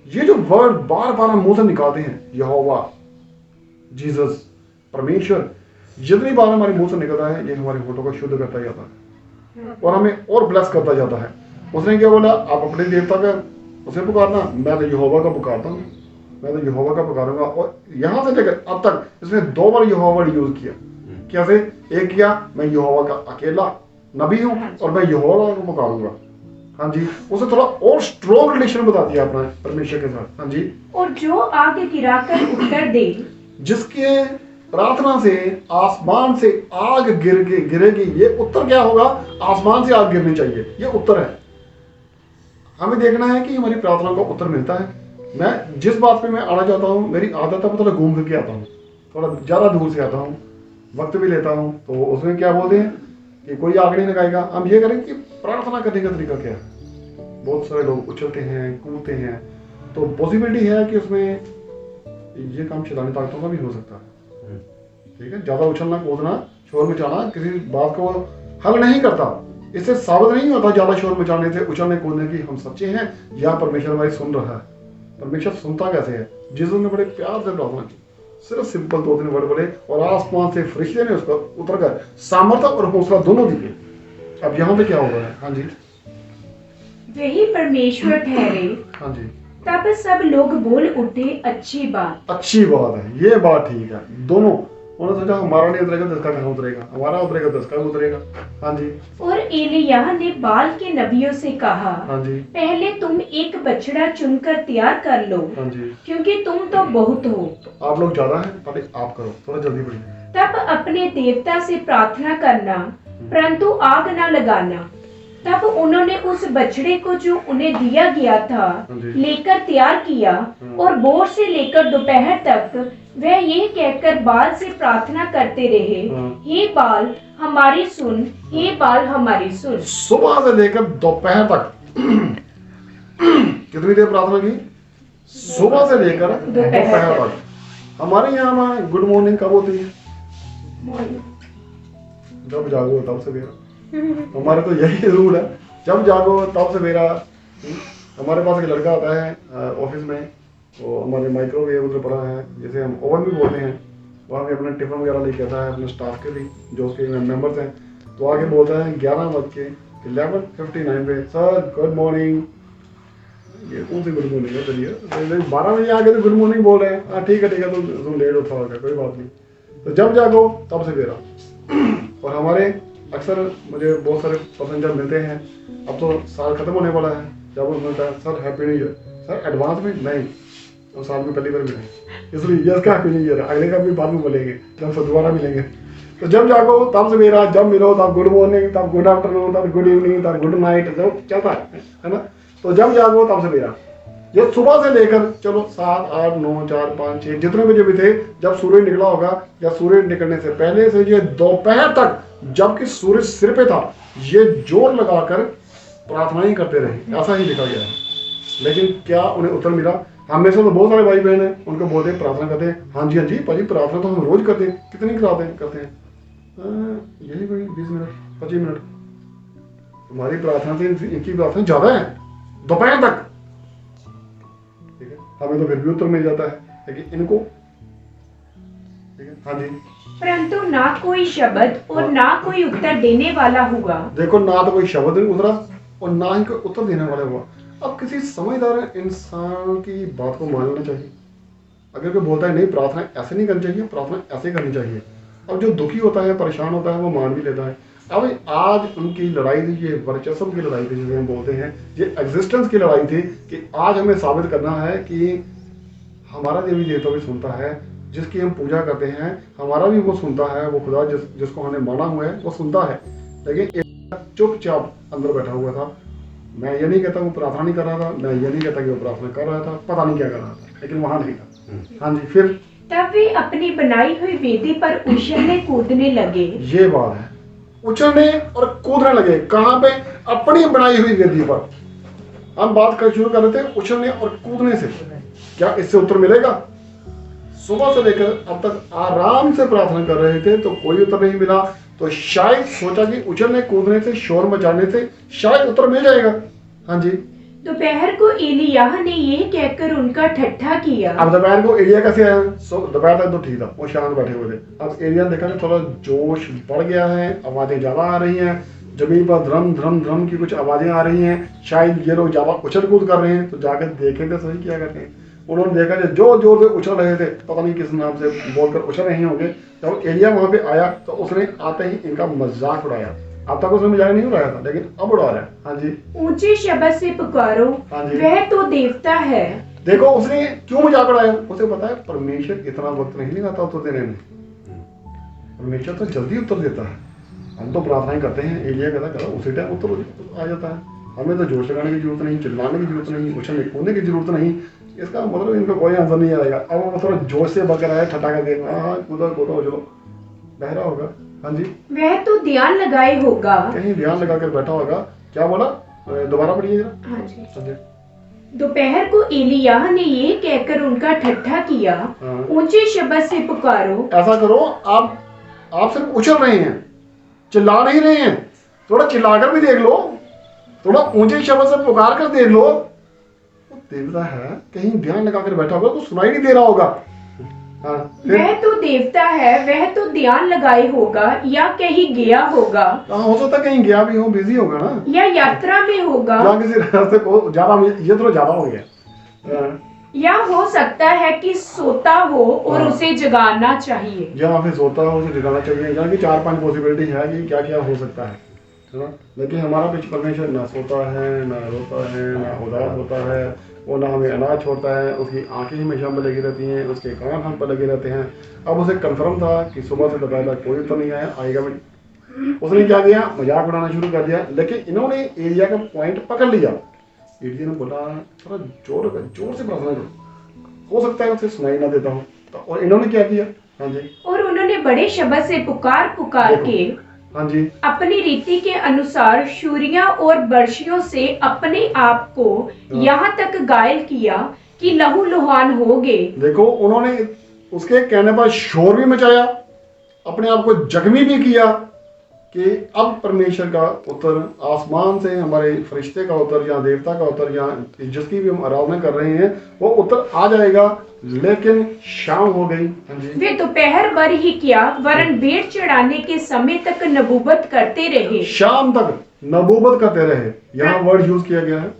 A: ये जो वर्ड बार बार हम मुंह से निकालते हैं, यहोवा, जीसस, परमेश्वर, जितनी बार हमारे मुंह से निकलता है ये हमारे होठों को शुद्ध करता जाता है और हमें और ब्लेस करता जाता है। उसने क्या बोला, आप अपने देवता का उसे पुकारना, मैं तो यहोवा का पुकारता हूँ, मैं तो यहोवा का पुकारूंगा। और यहां से लेकर अब तक इसने 2 बार यहोवा वर्ड यूज किया। कैसे? एक किया मैं यहोवा का अकेला नबी हूं और मैं यहोवा को पुकारूंगा। हाँ जी, उसे थोड़ा और स्ट्रॉन्ग रिलेशन बता दिया अपना परमेश्वर के साथ। हाँ जी,
B: और जो आग गिराकर उत्तर दे,
A: जिसके प्रार्थना से आसमान से आग गिरेगी। ये उत्तर क्या होगा? आसमान से आग गिरनी चाहिए, ये उत्तर है। हमें देखना है कि हमारी प्रार्थना को उत्तर मिलता है। मैं जिस बात पे मैं आना चाहता हूँ, मेरी आदत है मैं थोड़ा घूम फिर के आता हूँ, थोड़ा ज़्यादा दूर से आता हूँ, वक्त भी लेता हूँ। तो उसमें क्या बोलते हैं कि कोई आग नहीं लगाएगा। हम ये करें कि प्रार्थना करने का तरीका क्या है। बहुत सारे लोग उछलते हैं, कूदते हैं, तो पॉसिबिलिटी है कि उसमें ये काम शैतानी ताकतों का भी हो सकता है। ठीक है, ज़्यादा उछलना, कूदना, शोर मचाना किसी बात को हल नहीं करता। इससे साबित नहीं होता ज़्यादा शोर मचाने से, उछलने कूदने की हम सच्चे हैं या परमेश्वर हमारी सुन रहा है। परमेश्वर सुनता कैसे है? जिसने ने बड़े प्यार से प्रार्थना की, सिर्फ सिंपल 2-3 वर्ड बोले और आसमान से फरिश्ते ने उस पर उतर कर सामर्थ्य और हौसला दोनों दिए। अब यहाँ पे क्या हो रहा है? हाँ जी,
B: वही परमेश्वर ठहरे।
A: हाँ जी,
B: तब सब लोग बोल उठे, अच्छी बात।
A: अच्छी बात है, ये बात ठीक है। दोनों उन्होंने सोचा हमारा नहीं उतरेगा तो इसका कहाँ उतरेगा, हमारा उतरेगा तो इसका उतरेगा। हाँ जी,
B: और एलिय्याह ने बाल के नबियों से कहा,
A: हाँ जी,
B: पहले तुम एक बछड़ा चुनकर तैयार कर लो,
A: हाँ जी,
B: क्योंकि तुम तो बहुत हो।
A: तो आप लोग ज्यादा हैं, पहले आप करो, थोड़ा जल्दी बढ़िए।
B: तब अपने देवता से प्रार्थना करना, परंतु आग न लगाना। तब उन्होंने उस बछड़े को जो उन्हें दिया गया था लेकर तैयार किया और भोर से लेकर दोपहर तक वह ये कहकर बाल से प्रार्थना करते रहे, हे बाल हमारी सुन, हे बाल हमारी सुन।
A: सुबह से लेकर दोपहर तक कितनी देर प्रार्थना की? सुबह से लेकर दोपहर तक। हमारे यहाँ ना गुड मॉर्निंग कब होती है? जब जागो तब सवेरा। हमारे तो यही रूल है, जब जागो तब सवेरा। हमारे पास एक लड़का आता है ऑफिस में, वो हमारे माइक्रोवेव उधर पड़ा है, जैसे हम ओवन भी बोलते हैं, वहाँ भी अपना टिफिन वगैरह लेके आता है अपने स्टाफ के भी, जो उसके मेंबर्स हैं। तो आगे बोलता है 11:59 पे, सर गुड मॉर्निंग। ये कौन सी गुड मॉर्निंग है? चलिए 12 बजे आके तो गुड मॉर्निंग बोल रहे हैं। हाँ ठीक है तुम लेट उठा होगा, कोई बात नहीं। तो जब जागो तब सवेरा। और हमारे अक्सर मुझे बहुत सारे पैसेंजर मिलते हैं, अब तो साल खत्म होने वाला है, जब वो मिलता है sir happy new year. Sir advance में नहीं, तो साल में पहली बार मिले, इसलिए यस का हैप्पी न्यू ईयर, अगले का भी बाद में बोलेंगे जब दोबारा मिलेंगे। तो जब जागो तब सवेरा, जब मिलो तब गुड मॉर्निंग, तब गुड आफ्टरनून, तब गुड इवनिंग, तब गुड नाइट, जब चलता है ना। तो जब जागो तब सवेरा, ये सुबह से लेकर चलो 7, 8, 9, 4, 5, 6 जितने बजे भी थे, जब सूरज निकला होगा या सूरज निकलने से पहले से ये दोपहर तक, जबकि सूरज सिर पे था, ये जोर लगाकर प्रार्थनाएं करते रहे, ऐसा ही लिखा गया है। लेकिन क्या उन्हें उत्तर मिला? हम में से तो बहुत सारे भाई बहन हैं, उनको बोलते हैं प्रार्थना करते हैं, हाँ जी भाजी प्रार्थना तो हम रोज करते हैं। कितनी करते हैं? यही कोई 20 मिनट 25 मिनट। तुम्हारी प्रार्थना से इनकी प्रार्थना ज्यादा है, दोपहर तक। ठीक है, हमें तो फिर भी उत्तर मिल जाता है, लेकिन इनको, ठीक है, हाँ जी।
B: परंतु ना कोई शब्द और ना कोई उत्तर देने वाला हुआ।
A: देखो, ना तो कोई शब्द उतरा और ना ही कोई उत्तर देने वाला हुआ। अब किसी समझदार इंसान की बात को मान लेना चाहिए। अगर कोई बोलता है नहीं प्रार्थना ऐसे नहीं करनी चाहिए, प्रार्थना ऐसे करनी चाहिए, अब जो दुखी होता है, परेशान होता है, वो मान भी लेता है। अब आज उनकी लड़ाई थी, ये वर्चस्व की लड़ाई थी जिसे हम बोलते हैं, ये एग्जिस्टेंस की लड़ाई थी कि आज हमें साबित करना है कि हमारा देवी देवता भी सुनता है, जिसकी हम पूजा करते हैं हमारा भी वो सुनता है, वो खुदा जिसको हमने माना हुआ है वो सुनता है। लेकिन चुपचाप अंदर बैठा हुआ था। मैं ये नहीं कहता वो प्रार्थना नहीं कर रहा था, मैं ये नहीं कहता कि वो प्रार्थना कर रहा था, पता नहीं क्या कर रहा था, लेकिन वहां नहीं था। हाँ जी, फिर
B: तब वे अपनी बनाई हुई वेदी पर उछलने कूदने लगे। ये
A: बात है, उछलने और कूदने लगे। कहाँ पे? अपनी बनाई हुई वेदी पर। हम बात कर शुरू कर रहे थे उछलने और कूदने से। क्या इससे उत्तर मिलेगा? सुबह से लेकर अब तक आराम से प्रार्थना कर रहे थे, तो कोई उत्तर नहीं मिला। तो शायद सोचा कि उछलने कूदने से, शोर मचाने से शायद उत्तर मिल जाएगा। हाँ जी।
B: दोपहर को एलियाह ने यह कहकर उनका ठट्ठा किया।
A: अब दोपहर को एलिया कैसे आया? दोपहर तक तो ठीक था, वो शांत बैठे हुए थे। अब एलिया ने देखा कि थोड़ा जोश बढ़ गया है, आवाजें ज्यादा आ रही हैं, जमीन पर ध्रम ध्रम ध्रम की कुछ आवाजें आ रही हैं, शायद ये लोग ज्यादा उछल कूद कर रहे हैं। तो जाकर देखें तो सही क्या करते हैं। उन्होंने देखा कि जो जोर से उछल रहे थे, पता नहीं किस नाम से बोलकर उछल रहे होंगे। जब एलिया वहां पे आया तो उसने आते ही इनका मजाक उड़ाया। अब तक उसने मजाक नहीं उड़ाया था, लेकिन अब उड़ा रहा है। हाँ जी।
B: ऊंचे शब्द से पुकारो,
A: हाँ जी,
B: वह तो देवता है।
A: देखो उसने क्यों मजाक उड़ाया? उसे पता है परमेश्वर इतना वक्त नहीं लगाता उत्तर देने में। परमेश्वर तो जल्दी उत्तर देता है। हम तो प्रार्थनाएं करते हैं, एलिया कहता उसी टाइम उत्तर आ जाता है। हमें तो जोश लगाने की जरूरत नहीं, चिल्लाने की जरूरत नहीं, उछलने कूदने की जरूरत नहीं। इसका मतलब इनको कोई आंसर नहीं आएगा। अब वो थोड़ा जोश से बकर आया, ठटा कर देना, हाँ कूदो कूदो चलो, बहरा होगा। हाँ जी।
B: वह तो ध्यान लगाए होगा,
A: कहीं ध्यान लगा कर बैठा होगा। क्या बोला? दोबारा पढ़िए जरा।
B: हाँ जी। दोपहर को एलियाह ने यह कहकर उनका ठट्ठा किया, ऊंचे शब्द से पुकारो।
A: ऐसा करो, आप सिर्फ उछल रहे हैं, चिल्ला नहीं रहे हैं। थोड़ा चिल्लाकर भी देख लो, थोड़ा ऊंचे शब्द से पुकार कर देख लो। देवता है, कहीं ध्यान लगाकर बैठा होगा तो सुनाई नहीं दे रहा होगा। हाँ,
B: वह तो देवता है, वह तो ध्यान लगाए होगा या कहीं गया होगा।
A: हो सकता है कहीं गया भी हो, बिजी होगा ना,
B: या यात्रा में होगा,
A: या किसी रास्ते को ज्यादा, ये तो ज्यादा हो गया।
B: या हो सकता है कि सोता हो और उसे जगाना चाहिए,
A: या फिर सोता हो उसे जगाना चाहिए। या कि 4-5 पॉसिबिलिटी है कि क्या क्या हो सकता है ना। लेकिन हमारा पीछे परमेश्वर ना सोता है, ना रोता है, ना उदास होता है, वो ना हमें अनाज छोड़ता है। उसकी आंखें हमेशा हम पर लगी रहती हैं, उसके कान हम पर लगे रहते हैं। अब उसे कंफर्म था कि सुबह से दोपहर तक कोई उत्तर नहीं आया, आएगा भी। उसने क्या किया? मजाक उड़ाना शुरू कर दिया। लेकिन इन्होंने एलिया का पॉइंट पकड़ लिया। एलिया ने बोला थोड़ा जोर से प्रार्थना करो, हो सकता है उसे सुनाई ना देता हूँ। तो और इन्होंने क्या किया? हाँ जी।
B: और उन्होंने बड़े शब्द से पुकार के,
A: हाँ जी,
B: अपनी रीति के अनुसार शूरियों और बर्शियों से अपने आप को यहाँ तक घायल किया कि लहू लुहान हो गए।
A: देखो उन्होंने उसके कहने पर शोर भी मचाया, अपने आप को जख्मी भी किया कि अब परमेश्वर का उत्तर आसमान से, हमारे फरिश्ते का उत्तर या देवता का उत्तर या जिसकी भी हम आराधना कर रहे हैं वो उत्तर आ जाएगा। लेकिन शाम हो गई। हाँ जी।
B: वे दोपहर भर ही क्या वरन भेंट चढ़ाने के समय तक नबूवत करते रहे।
A: शाम तक नबूवत करते रहे। यहाँ वर्ड यूज किया गया है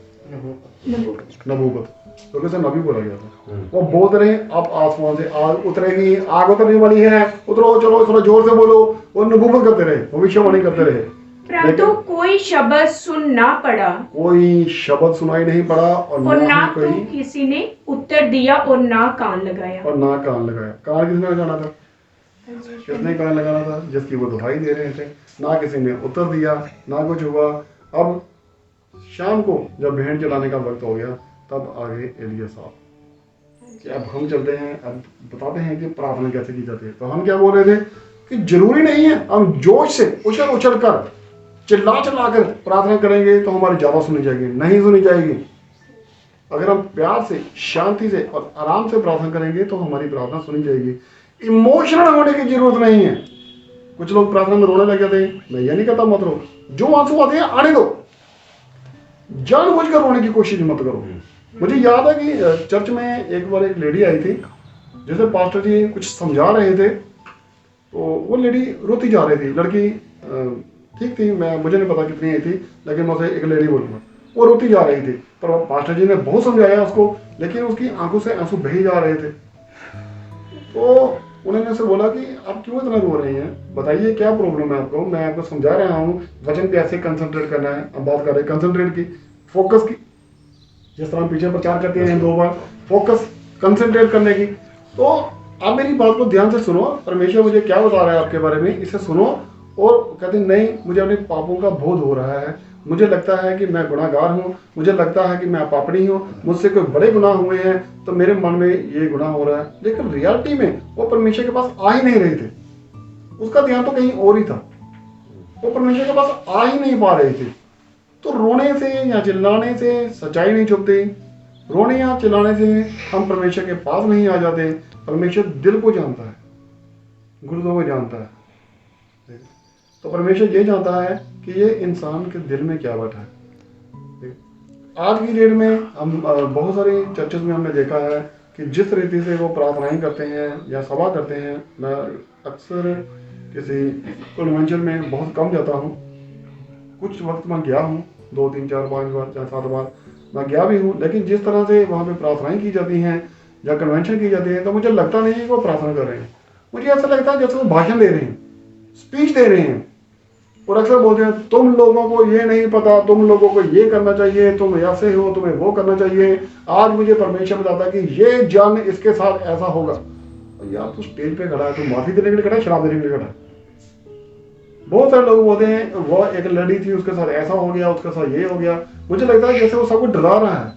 A: नबूवत, तो कैसे नबी बोला गया था। वो बोलते रहे अब आसमान से आग उतरेगी, आग उतरने वाली है, उतरो, चलो थोड़ा जोर से बोलो। वो नबूवत करते रहे, भविष्यवाणी करते रहे,
B: परंतु कोई शब्द सुन ना पड़ा,
A: कोई शब्द सुनाई नहीं पड़ा और
B: ना
A: ही
B: तो
A: कोई
B: किसी ने उत्तर दिया और ना कान लगाया।
A: कान लगाया। कान किसने लगाना था? किसने कान लगाना था? जिसकी वो दुहाई दे रहे थे। ना किसी ने उत्तर दिया, ना कुछ हुआ। अब शाम को जब भेंट चलाने का वक्त हो गया तब आगे एलिया साहब कि अब हम चलते हैं, अब बताते हैं कि प्रार्थना कैसे की जाती है। तो हम क्या बोल रहे थे कि जरूरी नहीं है हम जोश से उछल उछल कर चिल्ला चिल्ला कर प्रार्थना करेंगे तो हमारी ज्यादा सुनी जाएगी, नहीं सुनी जाएगी। अगर हम प्यार से, शांति से और आराम से प्रार्थना करेंगे तो हमारी प्रार्थना सुनी जाएगी। इमोशनल होने की जरूरत नहीं है। कुछ लोग प्रार्थना में रोने लग जाते हैं, मैं ये नहीं कहता मत रो, जो आंसू आते हैं आने दो, जानबूझकर रोने की कोशिश मत करो। मुझे याद है कि चर्च में एक बार एक लेडी आई थी, जैसे पास्टर जी कुछ समझा रहे थे तो वो लेडी रोती जा रही थी। लड़की ठीक थी, मुझे नहीं पता कितनी आई थी, लेकिन मैं उसे एक लेडी बोलूँगा। वो रोती जा रही थी, पर पास्टर जी ने बहुत समझाया उसको, लेकिन उसकी आंखों से आंसू बह जा रहे थे। तो उन्होंने उसे बोला कि आप क्यों इतना रो रही हैं, बताइए क्या प्रॉब्लम है आपको, मैं आपको समझा रहा हूँ वचन पे ऐसे कंसंट्रेट करना है। हम बात कर रहे हैं कंसंट्रेट की, फोकस की, जिस तरह हम पीछे प्रचार करते हैं 2 बार, फोकस कंसंट्रेट करने की। तो आप मेरी बात को ध्यान से सुनो, परमेश्वर मुझे क्या बता रहा है आपके बारे में, इसे सुनो। और कहते नहीं, मुझे अपने पापों का बोध हो रहा है, मुझे लगता है कि मैं गुनाहगार हूँ, मुझे लगता है कि मैं पापड़ी हूँ, मुझसे कोई बड़े गुनाह हुए हैं, तो मेरे मन में ये गुनाह हो रहा है। लेकिन रियलिटी में वो परमेश्वर के पास आ ही नहीं रहे थे, उसका ध्यान तो कहीं और ही था, वो परमेश्वर के पास आ ही नहीं पा रहे थे। तो रोने से या चिल्लाने से सच्चाई नहीं छुपती, रोने या चिल्लाने से हम परमेश्वर के पास नहीं आ जाते। परमेश्वर दिल को जानता है, गुर्दों को जानता है। तो परमेश्वर ये जानता है कि ये इंसान के दिल में क्या बैठा है। आज की डेट में हम बहुत सारी चर्चेस में हमने देखा है कि जिस रीति से वो प्रार्थनाएं करते हैं या सभा करते हैं, मैं अक्सर किसी कन्वेंशन में बहुत कम जाता हूँ। कुछ वक्त मैं गया हूँ, 2 3 4 5 बार या 7 बार मैं गया भी हूँ, लेकिन जिस तरह से वहाँ पे प्रार्थनाएं की जाती हैं या कन्वेंशन की जाती है, तो मुझे लगता नहीं है कि वो प्रार्थना कर रहे हैं। मुझे ऐसा लगता है जैसे वो भाषण दे रहे हैं, स्पीच दे रहे हैं। और अक्सर बोलते हैं तुम लोगों को ये नहीं पता, तुम लोगों को ये करना चाहिए, तुम ऐसे हो, तुम्हें वो करना चाहिए। आज मुझे परमेश्वर बताता कि ये जन इसके साथ ऐसा होगा। यार तू स्टेज पे खड़ा है, तू माफी देने के लिए खड़ा है, शराब देने के लिए खड़ा है। बहुत सारे लोग बोलते हैं वो एक लड़ी थी, उसके साथ ऐसा हो गया, उसके साथ ये हो गया। मुझे लगता है जैसे वो सबको डरा रहा है।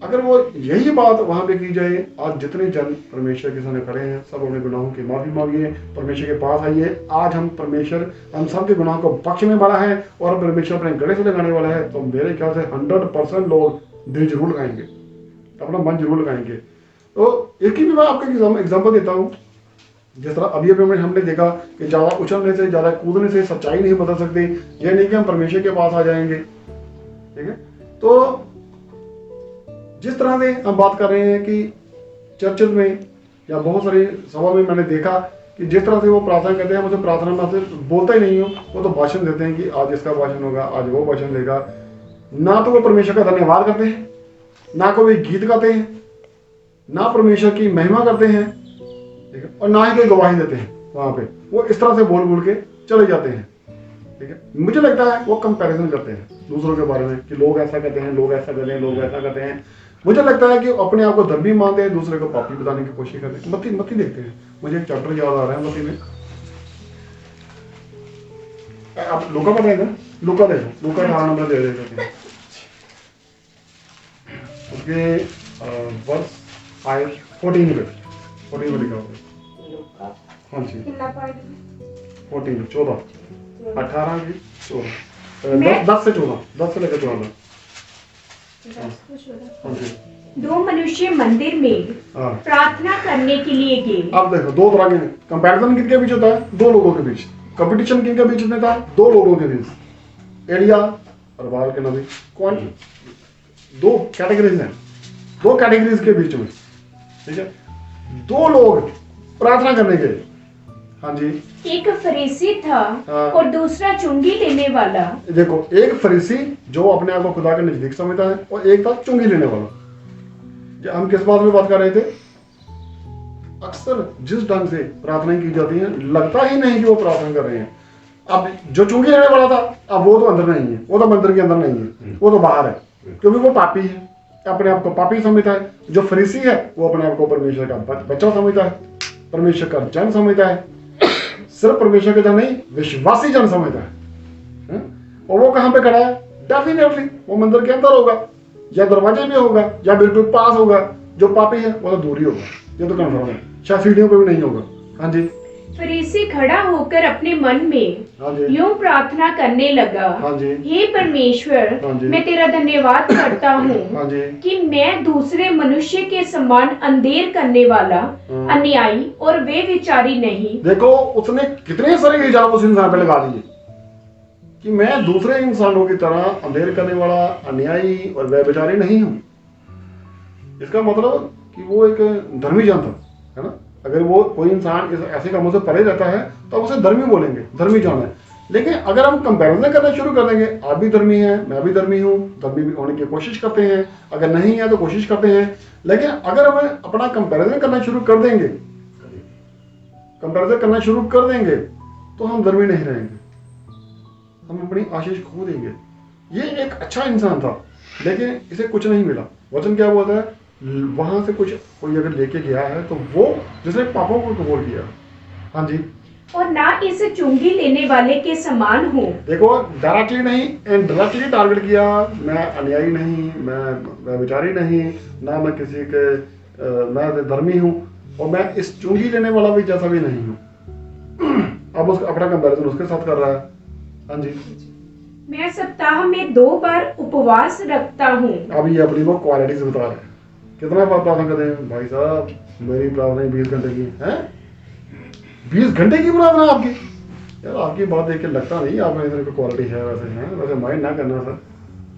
A: अगर वो यही बात वहां पे की जाए, आज जितने जन परमेश्वर के सामने खड़े हैं सब अपने गुनाहों की माफी मांगिए, परमेश्वर के पास आइए। आज परमेश्वर हम सबके गुनाहों को बख्शने वाला है और परमेश्वर अपने गले से लगाने वाला है। तो मेरे ख्याल से 100% लोग दिल जरूर लगाएंगे, अपना मन जरूर लगाएंगे। तो इसकी भी मैं आपको एग्जाम्पल देता हूँ। जिस तरह अभी हमने देखा कि ज्यादा उछलने से, ज्यादा कूदने से सच्चाई नहीं बदल सकती। ये नहीं कि हम परमेश्वर के पास आ जाएंगे, ठीक है। तो जिस तरह से हम बात कर रहे हैं कि चर्चेज में या बहुत सारी सभा में मैंने देखा कि जिस तरह से वो प्रार्थना करते हैं, मुझे प्रार्थना में से बोलता ही नहीं हूँ, वो तो भाषण देते हैं कि आज इसका भाषण होगा, आज वो भाषण देगा। ना तो वो परमेश्वर का धन्यवाद करते हैं, ना कोई गीत गाते हैं, ना परमेश्वर की महिमा करते हैं, ठीक है, और ना ही कोई गवाही देते हैं। वहां पे वो इस तरह से बोल बोल के चले जाते हैं, ठीक है। मुझे लगता है वो कंपैरिजन करते हैं दूसरों के बारे में कि लोग ऐसा करते हैं, लोग ऐसा करते हैं, लोग ऐसा करते हैं। मुझे लगता है कि अपने आप को धर्मी मानते हैं, दूसरे को पापी बताने की कोशिश करते हैं। मत्ती देखते हैं, मुझे एक चैप्टर याद आ रहा है मत्ती में। आप लूका पढ़ रहे हैं, लूका देखो, लूका 18 नंबर दे देते हैं उसके वर्ष 14 में लिखा हुआ। हाँ जी, 14 14 18 की 14 10 से 14, 10 से लेकर 14। हाँ जी।
B: दो मनुष्य मंदिर में
A: हाँ।
B: प्रार्थना करने के लिए गए।
A: अब देखो दो तरह के कंपैरिजन किनके बीच होता है? दो लोगों के बीच। कंपटीशन किनके बीच में था? दो लोगों के बीच। एलिया और बाल के नबी। कौन? दो कैटेगरीज हैं, दो कैटेगरीज के बीच में, ठीक है। दो लोग प्रार्थना करने गए। हाँ जी।
B: एक फरीसी था
A: हाँ।
B: और दूसरा चुंगी लेने वाला।
A: देखो, एक फरीसी जो अपने आप को खुदा के नजदीक समझता है और एक था चुंगी लेने वाला। हम किस बात में बात कर रहे थे? अक्सर जिस ढंग से प्रार्थनाएं की जाती हैं, लगता ही नहीं कि वो प्रार्थना कर रहे हैं। अब जो चुंगी लेने वाला था, अब वो तो अंदर नहीं है, वो तो मंदिर के अंदर नहीं है, वो तो बाहर है, क्योंकि वो पापी है, अपने आप को पापी समझता है। जो फरीसी है वो अपने आप को परमेश्वर का बच्चा समझता है, परमेश्वर का जन समझता है, सिर्फ परमेश्वर का जन नहीं, विश्वासी जन समझता है। और वो कहाँ पे खड़ा है? डेफिनेटली वो मंदिर के अंदर होगा, या दरवाजे में होगा, या बिल्कुल पास होगा। जो पापी है वो तो दूर ही होगा, ये तो कंफर्म है, शायद सीढ़ियों पे भी नहीं होगा। हाँ जी।
B: फरीसी खड़ा होकर अपने मन में
A: हाँ जी।
B: यूं प्रार्थना करने लगा,
A: हाँ जी।
B: हे परमेश्वर,
A: हाँ जी।
B: मैं तेरा धन्यवाद करता
A: हाँ
B: हूँ
A: जी।
B: कि मैं दूसरे मनुष्य के समान अंधेर करने वाला, अन्यायी और बेविचारी नहीं।
A: देखो, उसने कितने सारे इल्जाम उस इंसान पे लगा दिए कि मैं दूसरे इंसानों की तरह अंधेर करने वाला, अन्यायी और बेविचारी नहीं हूँ। इसका मतलब कि वो एक धर्मी जन था, है ना। अगर वो कोई इंसान इस ऐसे कामों से परे रहता है तो उसे धर्मी बोलेंगे, धर्मी जन है। लेकिन अगर हम कंपैरिजन करना शुरू कर देंगे, आप भी धर्मी हैं, मैं भी धर्मी हूँ, धर्मी भी होने की कोशिश करते हैं, अगर नहीं है तो कोशिश करते हैं, लेकिन अगर हम अपना कंपैरिजन करना शुरू कर देंगे, कंपैरिजन करना शुरू कर देंगे, तो हम धर्मी नहीं रहेंगे, हम अपनी आशीष खो देंगे। ये एक अच्छा इंसान था, लेकिन इसे कुछ नहीं मिला। वचन क्या बोलता है? वहां से कुछ कोई अगर लेके गया है तो वो जिसने पापों को कबूल किया। हाँ जी।
B: और ना इस चुंगी लेने वाले के समान हो।
A: देखो, डायरेक्टली नहीं, इनडायरेक्टली टारगेट किया। मैं अन्यायी नहीं, मैं विचारी नहीं, ना मैं किसी के मैं धर्मी हूँ, और मैं इस चुंगी लेने वाला भी जैसा भी नहीं हूँ। अब उसका अपना कंपैरिजन उसके साथ कर रहा है। हाँ जी।
B: मैं सप्ताह में 2 बार उपवास रखता हूँ।
A: अब ये अपनी वो क्वालिटीज बता रहे हैं। कितना बार प्रार्थना करते हैं? भाई साहब, मेरी प्रार्थना 20 घंटे की है। 20 घंटे की प्रार्थना आपकी? यार, आपकी बात देख के लगता नहीं आप में इधर कोई क्वालिटी है। वैसे माइंड ना करना सर,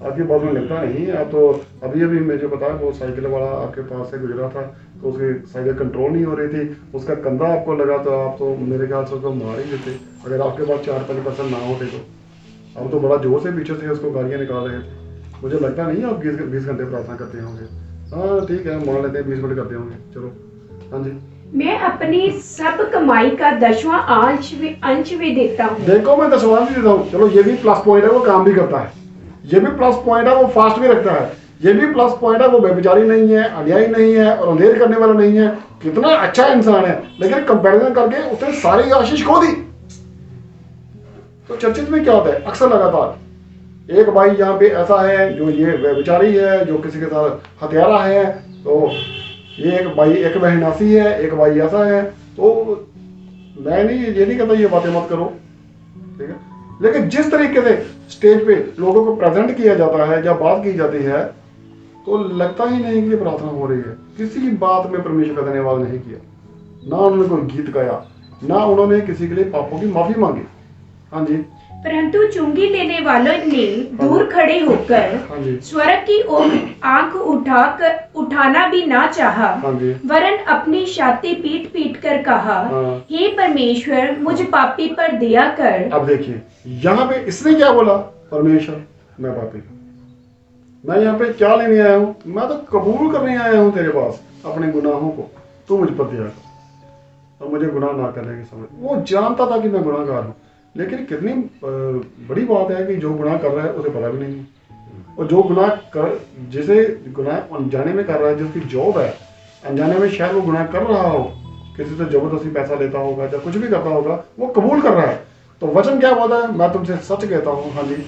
A: आपकी बात में लगता नहीं। आप तो अभी मुझे पता है, वो साइकिल वाला आपके पास से गुजरा था, तो उसकी साइकिल कंट्रोल नहीं हो रही थी, उसका कंधा आपको लगा, तो आप तो मेरे ख्याल से उसको मार ही देते, अगर आपके पास 4-5% ना होते तो। अब तो बड़ा जोर से पीछे से उसको गाड़ियाँ निकाल रहे थे। मुझे लगता नहीं आप 20 घंटे प्रार्थना करते होंगे। हाँ ठीक है, मान लेते हैं 20 मिनट करते होंगे, चलो। हाँ जी।
B: मैं अपनी सब कमाई का 10वां अंश भी देता हूँ।
A: देखो, मैं 10वां भी देता हूँ, चलो ये भी प्लस पॉइंट है, वो काम भी करता है। ये भी प्लस पॉइंट है, वो फास्ट भी रखता है। ये भी प्लस पॉइंट है, वो बेविचारी नहीं है, अन्यायी नहीं है और अंधेर करने वाला नहीं है। कितना अच्छा इंसान है, लेकिन कंपैरिजन करके उसने सारी आशीष खो दी। तो चर्चित में क्या होता है अक्सर लगातार, एक भाई यहाँ पे ऐसा है जो ये बेविचारी है, जो किसी के साथ हत्यारा है, तो ये एक भाई, एक बहनासी है, एक भाई ऐसा है। तो मैं नहीं, ये नहीं कहता ये बातें मत करो, ठीक है, लेकिन जिस तरीके से स्टेज पे लोगों को प्रेजेंट किया जाता है या बात की जाती है, तो लगता ही नहीं कि प्रार्थना हो रही है। किसी बात में परमेश्वर का धन्यवाद नहीं किया, ना उन्होंने कोई गीत गाया, ना उन्होंने किसी के लिए पापों की माफी मांगी। हाँ जी।
B: परंतु चुंगी लेने वालों ने दूर खड़े होकर
A: हाँ जी।
B: स्वर्ग की ओर आंख उठाना भी ना चाहा,
A: हाँ जी।
B: वरन अपनी छाती पीट पीट कर कहा,
A: हाँ।
B: हे परमेश्वर, मुझ पापी पर दया कर।
A: अब देखिए, यहाँ पे इसने क्या बोला? परमेश्वर, मैं पापी हूँ, मैं यहाँ पे क्या लेने आया हूँ? मैं तो कबूल करने आया हूँ तेरे पास अपने गुनाहों को, तू मुझ पर दया कर और मुझे गुनाह ना करने की समझ। वो जानता था कि मैं गुनाहगार हूँ, लेकिन कितनी बड़ी बात है कि जो गुनाह कर रहा है उसे पता भी नहीं है, और जो गुनाह कर, जिसे गुनाह अनजाने में कर रहा है, जिसकी जॉब है अनजाने में शायद वो गुनाह कर रहा हो, किसी से जबरदस्ती पैसा लेता होगा या कुछ भी करता होगा, वो कबूल कर रहा है। तो वचन क्या बोलता है? मैं तुमसे सच कहता हूँ। हाँ जी।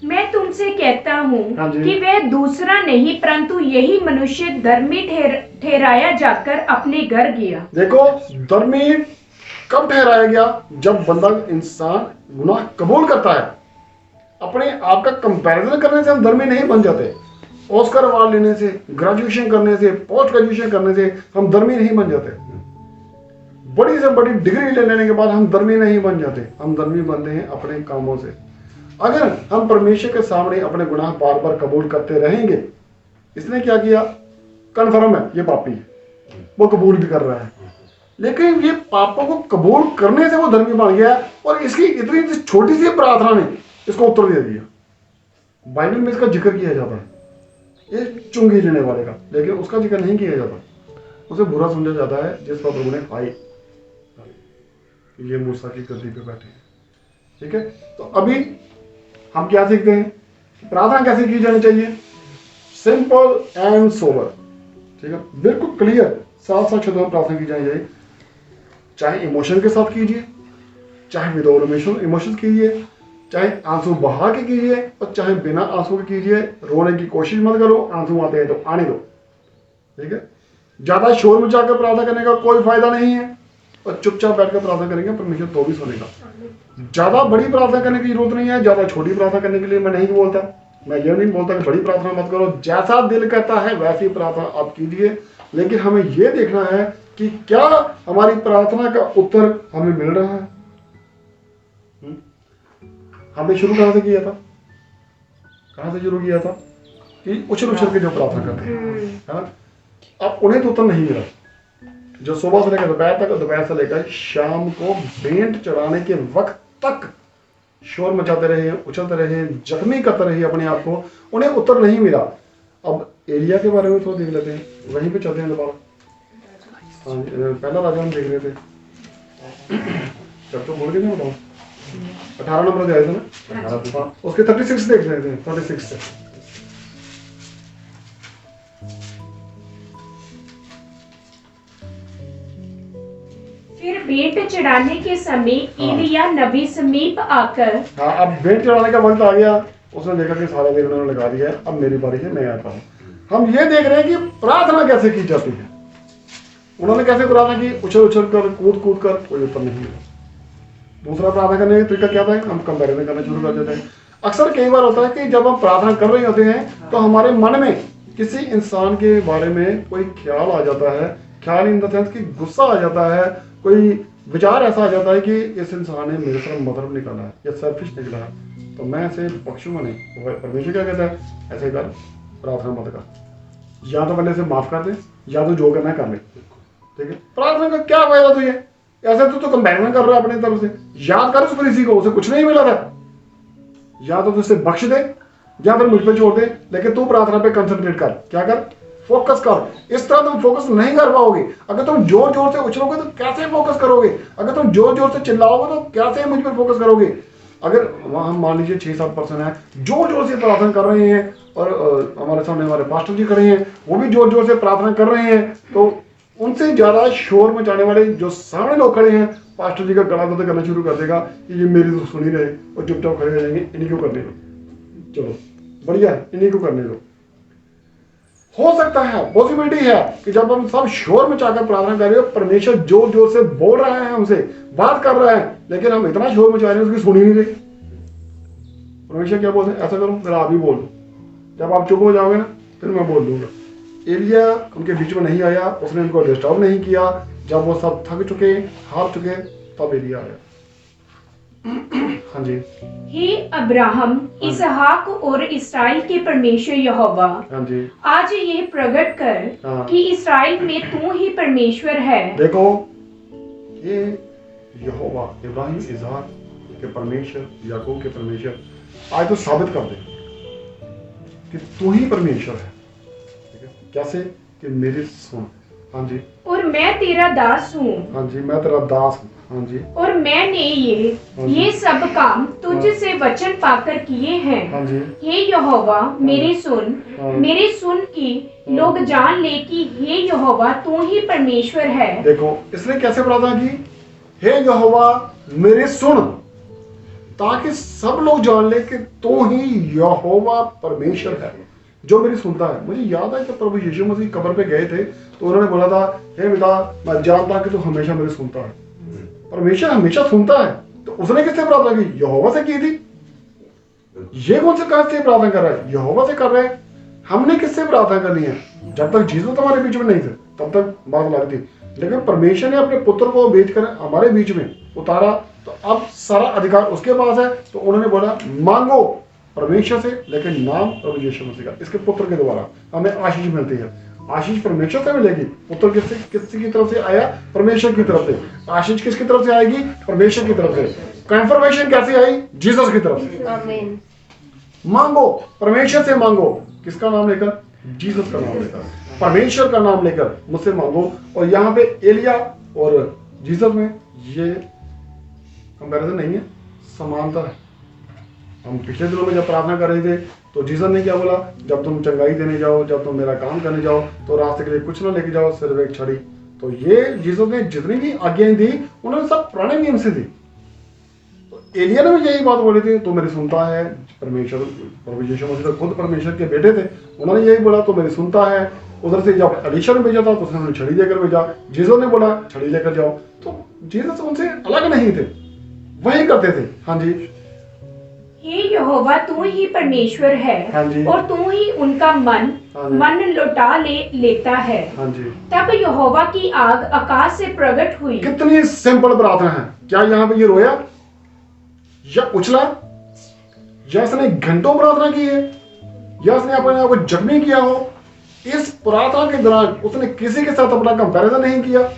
B: मैं तुमसे कहता हूँ
A: हाँ जी।
B: कि वह दूसरा नहीं, परंतु यही मनुष्य धर्मी ठहराया जाकर अपने घर गया।
A: देखो, धर्मी कब ठहराया गया? जब बंदा, इंसान गुनाह कबूल करता है। अपने आप का कंपैरिजन करने से हम धर्मी नहीं बन जाते, ऑस्कर अवार्ड लेने से, ग्रेजुएशन करने से, पोस्ट ग्रेजुएशन करने से हम धर्मी नहीं बन जाते। बड़ी से बड़ी डिग्री ले लेने के बाद हम धर्मी नहीं बन जाते। हम धर्मी बनते हैं अपने कामों से। अगर हम परमेश्वर के सामने अपने गुनाह बार बार कबूल करते रहेंगे, इसने क्या किया, कन्फर्म है ये पापी है, वो कबूल भी कर रहा है, लेकिन ये पापों को कबूल करने से वो धर्मी बन गया और इसकी इतनी छोटी सी प्रार्थना ने इसको उत्तर दे दिया। बाइबल में इसका जिक्र किया जाता है, ये चुंगी लेने वाले का, लेकिन उसका जिक्र नहीं किया जाता। उसे बुरा समझा जाता है जिस पर प्रभु ने खाई, ये मूसा की गद्दी पे बैठे हैं। ठीक है, तो अभी हम क्या सीखते हैं, प्रार्थना कैसे की जानी चाहिए, सिंपल एंड सोबर। ठीक है, बिल्कुल क्लियर, साफ साफ शब्दों में प्रार्थना की जानी चाहिए। चाहे इमोशन के साथ कीजिए, चाहे विदाउट इमोशन कीजिए, चाहे आंसू बहा के कीजिए और चाहे बिना आंसू के कीजिए। रोने की कोशिश मत करो, आंसू आते हैं तो आने दो। ठीक है, ज्यादा शोर मचाकर प्रार्थना करने का कोई फायदा नहीं है और चुपचाप बैठकर प्रार्थना करेंगे परमेश्वर तो भी सुनेगा। ज्यादा बड़ी प्रार्थना करने की जरूरत नहीं है, ज्यादा छोटी प्रार्थना करने के लिए मैं नहीं बोलता। मैं ये नहीं बोलता कि बड़ी प्रार्थना मत करो, जैसा दिल कहता है वैसी प्रार्थना आप कीजिए, लेकिन हमें यह देखना है कि क्या हमारी प्रार्थना का उत्तर हमें मिल रहा है। हमने शुरू कहां से किया था, कहां से शुरू किया था कि उछल उछल के जो प्रार्थना करते हैं, है ना, अब उन्हें तो उत्तर नहीं मिला। जो सुबह से लेकर दोपहर तक, दोपहर से लेकर शाम को भेंट चढ़ाने के वक्त तक शोर मचाते रहे, उछलते रहे, जख्मी करते रहे अपने आप को, उन्हें उत्तर नहीं मिला। अब एलिया के बारे में थोड़ा देख लेते हैं, वहीं पे चलते हैं दोबारा। पहला राजा हम देख रहे थे, जब तो बोल के नहीं बताऊं, 18 नंबर दिया था ना, उसके 36 देख रहे थे, 36 से।
B: फिर भेंट चढ़ाने के समय एलिया नबी समीप आकर,
A: हाँ, अब भेंट चढ़ाने का वक्त आ गया, उसने देखा कि सारा देर उन्होंने लगा दिया, अब मेरी बारी है, मैं आता हूँ। हम ये देख रहे हैं कि प्रार्थना कैसे की जाती है। उन्होंने कैसे प्रार्थना की, उछल उछल कर, कूद कूद कर, कोई उत्तर नहीं मिला। दूसरा प्रार्थना करने का तरीका क्या था, हम कंपैरिजन करना शुरू कर देते हैं। अक्सर कई बार होता है कि जब हम प्रार्थना कर रहे होते हैं तो हमारे मन में किसी इंसान के बारे में कोई ख्याल आ जाता है, ख्याल इन द सेंस कि गुस्सा आ जाता है, कोई विचार ऐसा आ जाता है कि इस इंसान ने मेरे तरफ मतलब निकाला है या सेल्फिश निकला है, तो मैं ऐसे बख्शूंगा नहीं। परमेश्वर क्या कहता है, ऐसे कर, प्रार्थना मत कर, या तो पहले से माफ कर दे, या तो जो करना है कर ले। ठीक है, प्रार्थना का क्या फायदा तुझे, ऐसे तो कंपैरिजन कर रहा है अपनी तरफ से। याद कर उस किसी को, उसे कुछ नहीं मिला था, या तो तुझसे बख्श दे या फिर मुझ पे छोड़ दे, लेकिन तू प्रार्थना पे कंसंट्रेट कर। क्या कर, फोकस कर। इस तरह तुम फोकस नहीं कर पाओगे। अगर तुम जोर जोर से उछलोगे तो कैसे फोकस करोगे, अगर तुम जोर जोर से चिल्लाओगे तो कैसे मुझ पर फोकस करोगे। अगर वहां मान लीजिए 6-7 पर्सन है, जोर जोर से प्रार्थना कर रहे हैं और हमारे सामने हमारे पास्टर जी खड़े हैं, वो भी जोर जोर से प्रार्थना कर रहे हैं, तो उनसे ज्यादा शोर मचाने वाले जो सामने लोग खड़े हैं, पास्टर जी का गला दर्द करना शुरू कर देगा कि ये मेरी तो सुन ही रहे और चुपचाप खड़े रहेंगे, इन्हीं को करने दो, चलो बढ़िया है, इन्हीं को करने दो। हो सकता है, पॉसिबिलिटी है कि जब हम सब शोर मचाकर प्रार्थना कर रहे हो, परमेश्वर जोर जोर से बोल रहा है, हमसे बात कर रहा है, लेकिन हम इतना शोर मचा रहे हैं उसकी सुन ही नहीं रहे। परमेश्वर क्या बोलते हैं, ऐसा करो फिर आप ही बोलो, जब आप चुप हो जाओगे ना फिर मैं बोल दूंगा। एलिया उनके बीच में नहीं आया, उसने उनको डिस्टर्ब नहीं किया। जब वो सब थक चुके, हार चुके, तब एलिया आया। हाँ जी,
B: हे अब्राहम, इसहाक और इस्राएल के परमेश्वर यहोवा,
A: हाँ जी,
B: आज ये प्रकट कर
A: हाँ।
B: कि इस्राएल में तू ही परमेश्वर है।
A: देखो, ये यहोवा इब्राहिम इसहाक के परमेश्वर, याकूब के परमेश्वर आज तो साबित कर दे कि तू ही परमेश्वर है। ठीक है, कैसे कि मेरी सुन। हाँ जी,
B: और मैं तेरा दास हूँ।
A: हाँ जी, मैं तेरा दास हूँ। हाँ जी,
B: और मैंने ये सब काम तुझसे वचन पाकर किए हैं।
A: हाँ जी,
B: हे यहोवा, मेरी सुन,
A: हाँ।
B: मेरी सुन की लोग जान ले कि हे यहोवा तू ही परमेश्वर है।
A: देखो इसने कैसे प्रार्थना की, हे यहोवा मेरी सुन, ताकि सब लोग जान ले कि तू ही यहोवा परमेश्वर है जो मेरी सुनता है। मुझे याद है कि प्रभु यीशु मसीह कब्र पे गए थे तो उन्होंने बोला था, हे पिता मैं जानता कि तू हमेशा मेरी सुनता है। परमेश्वर हमेशा सुनता है, तो उसने किससे प्रार्थना की, यहोवा से की थी। ये कौन से काज से प्रार्थना कर रहा है, यहोवा से कर रहे हैं। हमने किससे प्रार्थना करनी है? जब तक जीसस हमारे बीच में नहीं थे तब तक बात अलग थी, लेकिन परमेश्वर ने अपने पुत्र को भेजकर हमारे बीच में उतारा, तो अब सारा अधिकार उसके पास है। तो उन्होंने बोला मांगो परमेश्वर से, लेकिन नाम प्रभु यीशु मसीह का, इसके पुत्र के द्वारा हमें आशीष मिलती है। आशीष परमेश्वर से मिलेगी। पुत्र किसकी तरफ से आया? परमेश्वर की तरफ से। आशीष किसकी तरफ से आएगी? परमेश्वर की तरफ से। कंफर्मेशन कैसे आई? जीसस की तरफ से।
C: आमीन।
A: मांगो, परमेश्वर से मांगो, किसका नाम लेकर? जीसस का नाम लेकर, परमेश्वर का नाम लेकर मुझसे मांगो। और यहाँ पे एलिया और जीसस में ये कंपैरिजन नहीं है, समानता है। हम पिछले दिनों में जब प्रार्थना कर रहे थे तो जीसस ने क्या बोला? जब तुम चंगाई देने जाओ, जब तुम मेरा काम करने जाओ, तो रास्ते के लिए कुछ ना लेके जाओ, सिर्फ एक छड़ी। तो ये जीसस ने जितनी भी आज्ञाएं दी उन्होंने सब पुराने नियम से दी। तो एलिया ने भी यही बात बोली थी, तो मेरी सुनता है। परमेश्वर प्रभु यीशु मसीह तो खुद परमेश्वर के बेटे थे, उन्होंने यही बोला तो मेरी सुनता है। उधर से जब एलीशा ने भेजा था तो उसने छड़ी लेकर भेजा, जीसस ने बोला छड़ी लेकर जाओ। तो जीसस उनसे अलग नहीं थे, वही करते थे। हाँ जी,
B: हे यहोवा, तू ही परमेश्वर है
A: हाँ जी।
B: और तू ही उनका
A: हाँ जी।
B: मन लौटा लेता है।
A: हाँ जी।
B: तब यहोवा की आग आकाश से प्रकट हुई।
A: कितनी सिंपल प्रार्थना है। क्या यहाँ पे ये रोया या उछला या इसने घंटों प्रार्थना की है या इसने अपने आप को जख्मी किया हो? इस प्रार्थना के दौरान उसने किसी के साथ अपना कंपैरिजन नहीं किया।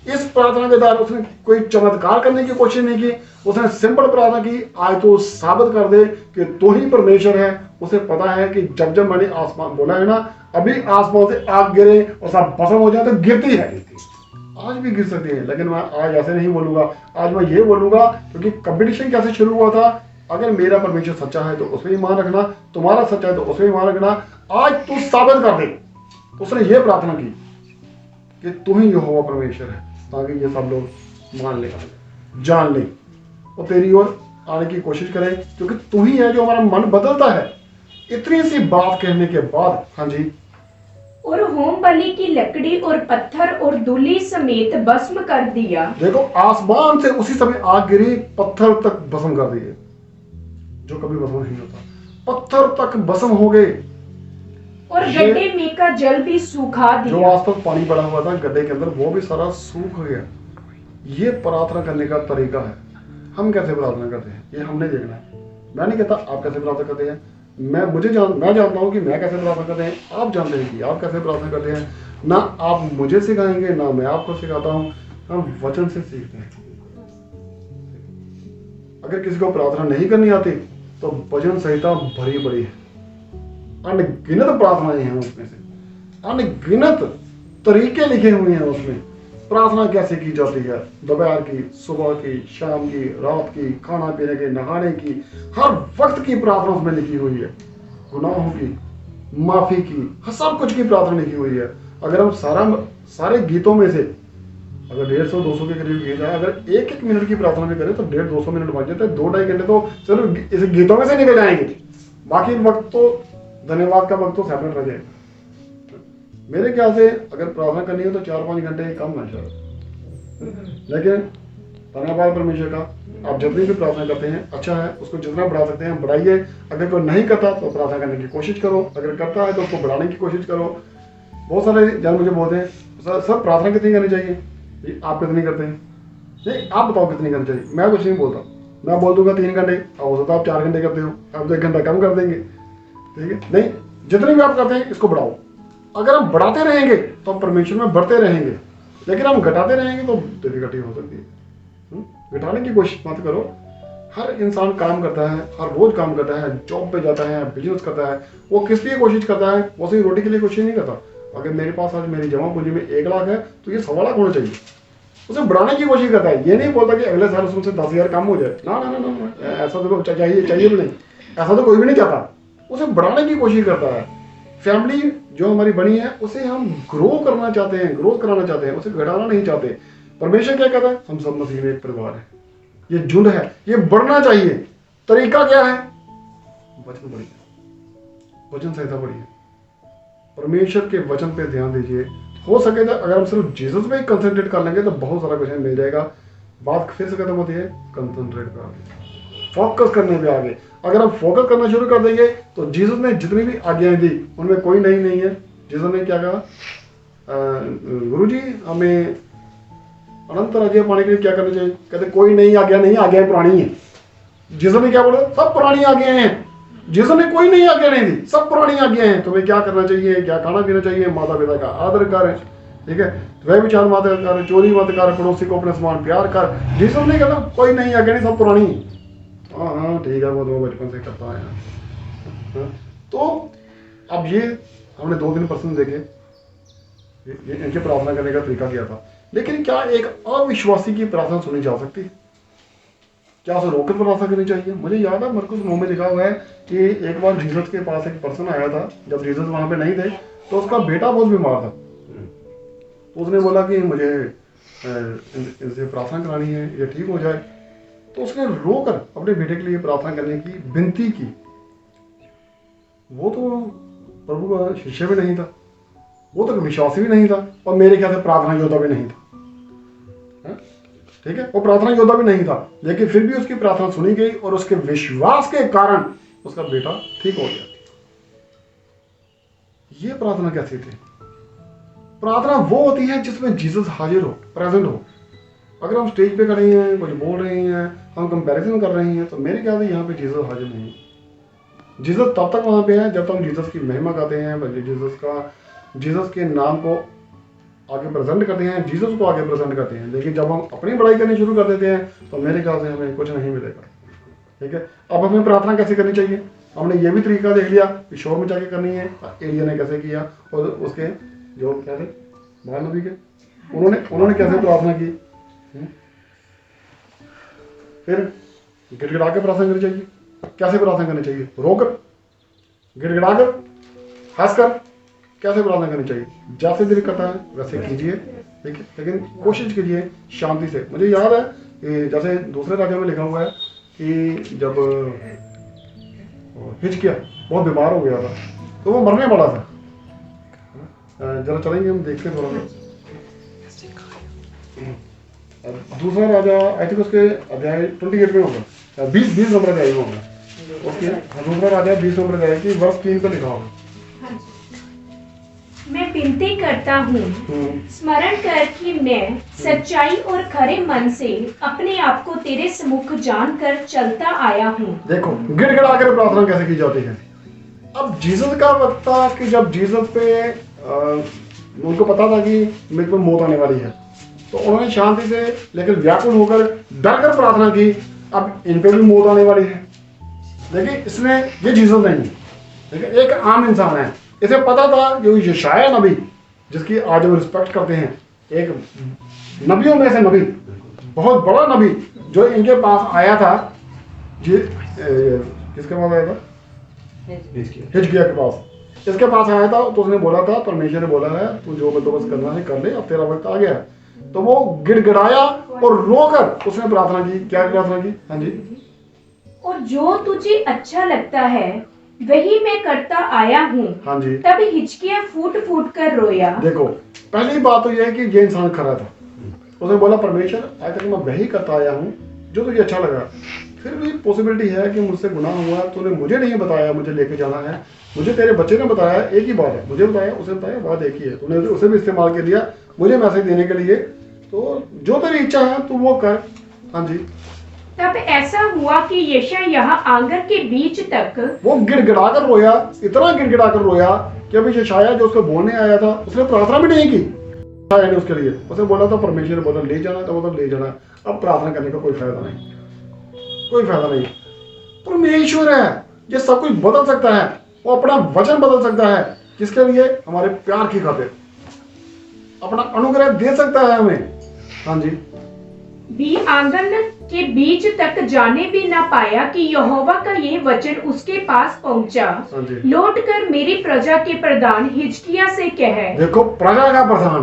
A: इस प्रार्थना के दौरान उसने कोई चमत्कार करने की कोशिश नहीं की। उसने सिंपल प्रार्थना की, आज तो साबित कर दे कि तू ही परमेश्वर है। उसे पता है कि जब जब मैंने आसमान बोला है ना, अभी आसमान से आग गिरे और सब भस्म हो जाए, तो गिरती है, आज भी गिर सकती है। लेकिन मैं आज ऐसे नहीं बोलूंगा, आज मैं ये बोलूंगा, क्योंकि कंपटीशन कैसे शुरू हुआ था? अगर मेरा परमेश्वर सच्चा है तो उसमें ईमान रखना, तुम्हारा सच्चा है तो उसमें ईमान रखना, आज तू साबित कर दे। उसने ये प्रार्थना की कि तू ही यहोवा परमेश्वर है, ताकि ये सब लोग मान ले, जान ले और तेरी ओर आने की कोशिश करें, क्योंकि तू ही है जो हमारा मन बदलता है। इतनी सी बात कहने के बाद, हाँ जी,
B: और होम बलि की लकड़ी और पत्थर और धूलि समेत भस्म कर दिया।
A: देखो आसमान से उसी समय आग गिरी, पत्थर तक भस्म कर दिए, जो कभी भस्म नहीं होता। पत्थर तक भस्म हो गए
B: और गड्ढे में का जल भी सूखा
A: जो
B: दिया।
A: आसपास पानी पड़ा हुआ था गड्ढे के अंदर, वो भी सारा सूख गया। ये प्रार्थना करने का तरीका है। हम कैसे प्रार्थना करते हैं ये हमने देखना है। मैं नहीं कहता आप कैसे प्रार्थना करते हैं, मैं जानता हूँ कि मैं कैसे प्रार्थना करते हैं, आप जानते हैं कि आप कैसे प्रार्थना करते हैं। ना आप मुझे सिखाएंगे ना मैं आपको सिखाता हूँ, हम वचन से सीखते हैं। अगर किसी को प्रार्थना नहीं करनी आती तो भजन संहिता भरी पड़ी है, अनगिनत प्रार्थनाएं हैं उसमें से, अनगिनत तरीके लिखे हुए हैं उसमें। प्रार्थना कैसे की जाती है, दोपहर की, सुबह की, शाम की, रात की, खाना पीने के, नहाने की, हर वक्त की प्रार्थना उसमें लिखी हुई है। गुनाहों की, माफी की, सब कुछ की प्रार्थना लिखी हुई है। अगर हम सारे गीतों में से अगर 150-200 के करीब गीत है, अगर एक एक मिनट की प्रार्थना भी करें तो 150-200 मिनट बच जाते हैं। 2-2.5 घंटे तो चलो इस गीतों में से निकल जाएंगे, बाकी वक्त तो धन्यवाद का वक्त तो सेपरेट रह जाएगा। मेरे ख्याल से अगर प्रार्थना करनी है तो 4-5 घंटे कम है शायद। लेकिन धन्यवाद परमेश्वर का, आप जितनी भी प्रार्थना करते हैं अच्छा है, उसको जितना बढ़ा सकते हैं बढ़ाइए। अगर कोई नहीं करता तो प्रार्थना करने की कोशिश करो, अगर करता है तो उसको बढ़ाने की कोशिश करो। बहुत सारे जन मुझे बोलते हैं सर प्रार्थना कितनी करनी चाहिए, आप कितनी करते हैं? नहीं, आप बताओ कितनी करनी चाहिए। मैं कुछ नहीं बोलता, मैं बोल दूंगा 3 घंटे, हो सकता है आप 4 घंटे करते हो, आप 1 घंटा कम कर देंगे, ठीक है? नहीं, जितने भी आप करते हैं इसको बढ़ाओ। अगर हम बढ़ाते रहेंगे तो हम परमेश्वर में बढ़ते रहेंगे, लेकिन हम घटाते रहेंगे तो डिफिकल्टी हो सकती है। घटाने की कोशिश मत करो। हर इंसान काम करता है, हर रोज काम करता है, जॉब पे जाता है, बिजनेस करता है, वो किस लिए कोशिश करता है? वो सिर्फ रोटी के लिए कोशिश नहीं करता। अगर मेरे पास आज मेरी जमा पूंजी में 1 लाख है तो ये 1.25 लाख होना चाहिए, उसे बढ़ाने की कोशिश करता है। ये नहीं बोलता कि अगले साल उससे 10,000 कम हो जाए, ना ना ना ना, ऐसा तो चाहिए भी नहीं, ऐसा तो कोई भी नहीं चाहता। उसे बढ़ाने की कोशिश करता है। फैमिली जो हमारी बनी है उसे हम ग्रो करना चाहते हैं, ग्रोथ कराना चाहते हैं, उसे घटाना नहीं चाहते। परमेश्वर क्या कहता है? हम सब मसीह में एक परिवार है, ये झुंड है, ये बढ़ना चाहिए। तरीका क्या है? वचन पढ़िए, वचन संहिता पढ़िए, परमेश्वर के वचन पे ध्यान दीजिए। हो सके तो अगर हम सिर्फ जीसस पे कंसंट्रेट कर लेंगे तो बहुत सारा कुछ मिल जाएगा। बात फिर से खत्म होती है, कंसंट्रेट कर। फोकस करने पे आ गए। अगर हम फोकस करना शुरू कर देंगे तो जीसस ने जितनी भी आज्ञाएं दी उनमें कोई नई नहीं है। जीसस ने क्या कहा, गुरु जी हमें अनंत राज्य पाने के लिए क्या करना चाहिए? कहते कोई नई आज्ञा नहीं, आज्ञाएं पुरानी है। जीसस ने क्या बोला? सब पुरानी आज्ञाएं हैं। जीसस ने कोई नई आज्ञा नहीं दी, सब पुरानी आज्ञाएं हैं। तुम्हें क्या करना चाहिए, क्या खाना पीना चाहिए, माता पिता का आदर कर, ठीक है, वह विचार मत कर, चोरी मत कर, पड़ोसी को अपने समान प्यार कर। जीसस ने कहा कोई नई आज्ञा नहीं, सब पुरानी। हाँ ठीक है, वो तो बचपन से करता है। हाँ, तो अब ये हमने 2-3 पर्सन देखे, ये इनके प्रार्थना करने का तरीका क्या था। लेकिन क्या एक अविश्वासी की प्रार्थना सुनी जा सकती? क्या उसे रोककर प्रार्थना करनी चाहिए? मुझे याद है मरकुस 9 में लिखा हुआ है कि एक बार जीसस के पास एक पर्सन आया था, जब जीसस वहां पे नहीं थे, तो उसका बेटा बहुत बीमार था। तो उसने बोला कि मुझे इनसे प्रार्थना करानी है, ये ठीक हो जाए। तो उसने रोकर अपने बेटे के लिए प्रार्थना करने की विनती की। वो तो प्रभु का शिष्य भी नहीं था, वो तो विश्वासी भी नहीं था, और मेरे ख्याल से प्रार्थना योद्धा भी नहीं था। ठीक है, वो प्रार्थना योद्धा भी नहीं था, लेकिन फिर भी उसकी प्रार्थना सुनी गई और उसके विश्वास के कारण उसका बेटा ठीक हो गया। ये प्रार्थना कैसी थी? प्रार्थना वो होती है जिसमें जीसस हाजिर हो, प्रेजेंट हो। अगर हम स्टेज पे खड़े हैं, कुछ बोल रहे हैं, हम कंपैरिजन कर रहे हैं, तो मेरे ख्याल से यहाँ पे जीसस हाजिर नहीं है। जीसस तब तक वहां पे है जब तक हम जीसस की महिमा गाते हैं, जीसस के नाम को आगे प्रेजेंट करते हैं, जीसस को आगे प्रेजेंट करते हैं। लेकिन जब हम अपनी बड़ाई करनी शुरू कर देते हैं तो मेरे ख्याल से हमें कुछ नहीं मिलेगा। ठीक है, अब हमें प्रार्थना कैसे करनी चाहिए? हमने ये भी तरीका देख लिया कि शोर मचा के करनी है, एलिया ने कैसे किया, और उसके जो क्या थे बाल नबी के, उन्होंने कैसे प्रार्थना की। फिर गिड़गिड़ा के प्रार्थना करनी चाहिए। कैसे प्रार्थना करनी चाहिए? रोकर, गिड़गिड़ाकर, हंसकर, कैसे प्रार्थना करनी चाहिए? जैसे दिल करता है वैसे कीजिए, ठीक है, लेकिन कोशिश कीजिए शांति से। मुझे याद है कि जैसे दूसरे राज्यों में लिखा हुआ है कि जब हिजकिय्याह बहुत बीमार हो गया था, तो वो मरने वाला था। जरा चलेंगे, हम देखते हैं थोड़ा सा। दूसरा राजा आई थिंक उसके अध्याय 28 में होगा, 20 नंबर अध्याय में होगा उसके। दूसरा राजा 20 नंबर अध्याय की वर्ष 3 पे लिखा होगा।
B: मैं विनती करता हूँ, स्मरण कर कि मैं सच्चाई और खरे मन से अपने आप को तेरे सम्मुख जानकर चलता आया हूँ। देखो
A: गिड़गिड़ा कर प्रार्थना कैसे की जाती है। अब जीसस का वक्त था कि जब जीसस पे उनको पता था कि मेरे पे मौत आने वाली है, तो उन्होंने शांति से लेकिन व्याकुल होकर डर कर प्रार्थना की। अब इन पे भी मौत आने वाली है, लेकिन इसमें ये जीसस नहीं है, लेकिन एक आम इंसान है। इसे पता था जो यशाया नबी, जिसकी आज हम रिस्पेक्ट करते हैं, एक नबियों में से नबी, बहुत बड़ा नबी, जो इनके पास आया था, किसके पास आया था? हिजकिय्याह के पास। इसके पास आया था, तो उसने बोला था, परमेश्वर ने बोला है तू जो बंदोबस्त करना है कर ले, अब तेरा वक्त आ गया है। तो वो गिड़गिड़ाया और रोकर उसने प्रार्थना की। क्या प्रार्थना की? हाँ जी।
B: और जो तुझे अच्छा लगता है वही मैं करता आया हूँ।
A: हाँ जी।
B: तब हिजकिय्याह फूट फूट कर रोया।
A: देखो पहली बात तो यह है कि ये इंसान खरा था। उसने बोला परमेश्वर आज तक मैं वही करता आया हूँ जो तुझे अच्छा लगा। फिर भी पॉसिबिलिटी है कि मुझसे गुनाह हुआ, तूने मुझे नहीं बताया मुझे लेके जाना है, मुझे तेरे बच्चे ने बताया, एक ही बात है, मुझे बताया उसे बताया, बात एक ही है, तूने उसे भी इस्तेमाल कर लिया मुझे मैसेज देने के लिए, तो जो तेरी इच्छा है तू वो कर। हाँ जी।
B: तब ऐसा हुआ कि यशायाह आंगन के बीच तक
A: वो गिड़गिड़ाकर रोया, इतना गिड़गिड़ाकर रोया कि अभी यशायाह जो उसको बोलने आया था उसने प्रार्थना भी नहीं की ने उसके लिए। उसने बोला था परमेश्वर ने बोला ले जाना, तो मतलब ले जाना। अब प्रार्थना करने का कोई फायदा नहीं, कोई फायदा नहीं। परमेश्वर है, ये सब कुछ बदल सकता है, वो अपना वचन बदल सकता है, किसके लिए? हमारे प्यार की खातिर अपना अनुग्रह दे सकता है हमें। हाँ जी।
B: भी आंगन के बीच तक जाने भी ना पाया कि यहोवा का ये वचन उसके पास पहुंचा। लौट कर मेरी प्रजा के प्रधान हिजकिय्याह से कहे। देखो प्रजा का प्रधान,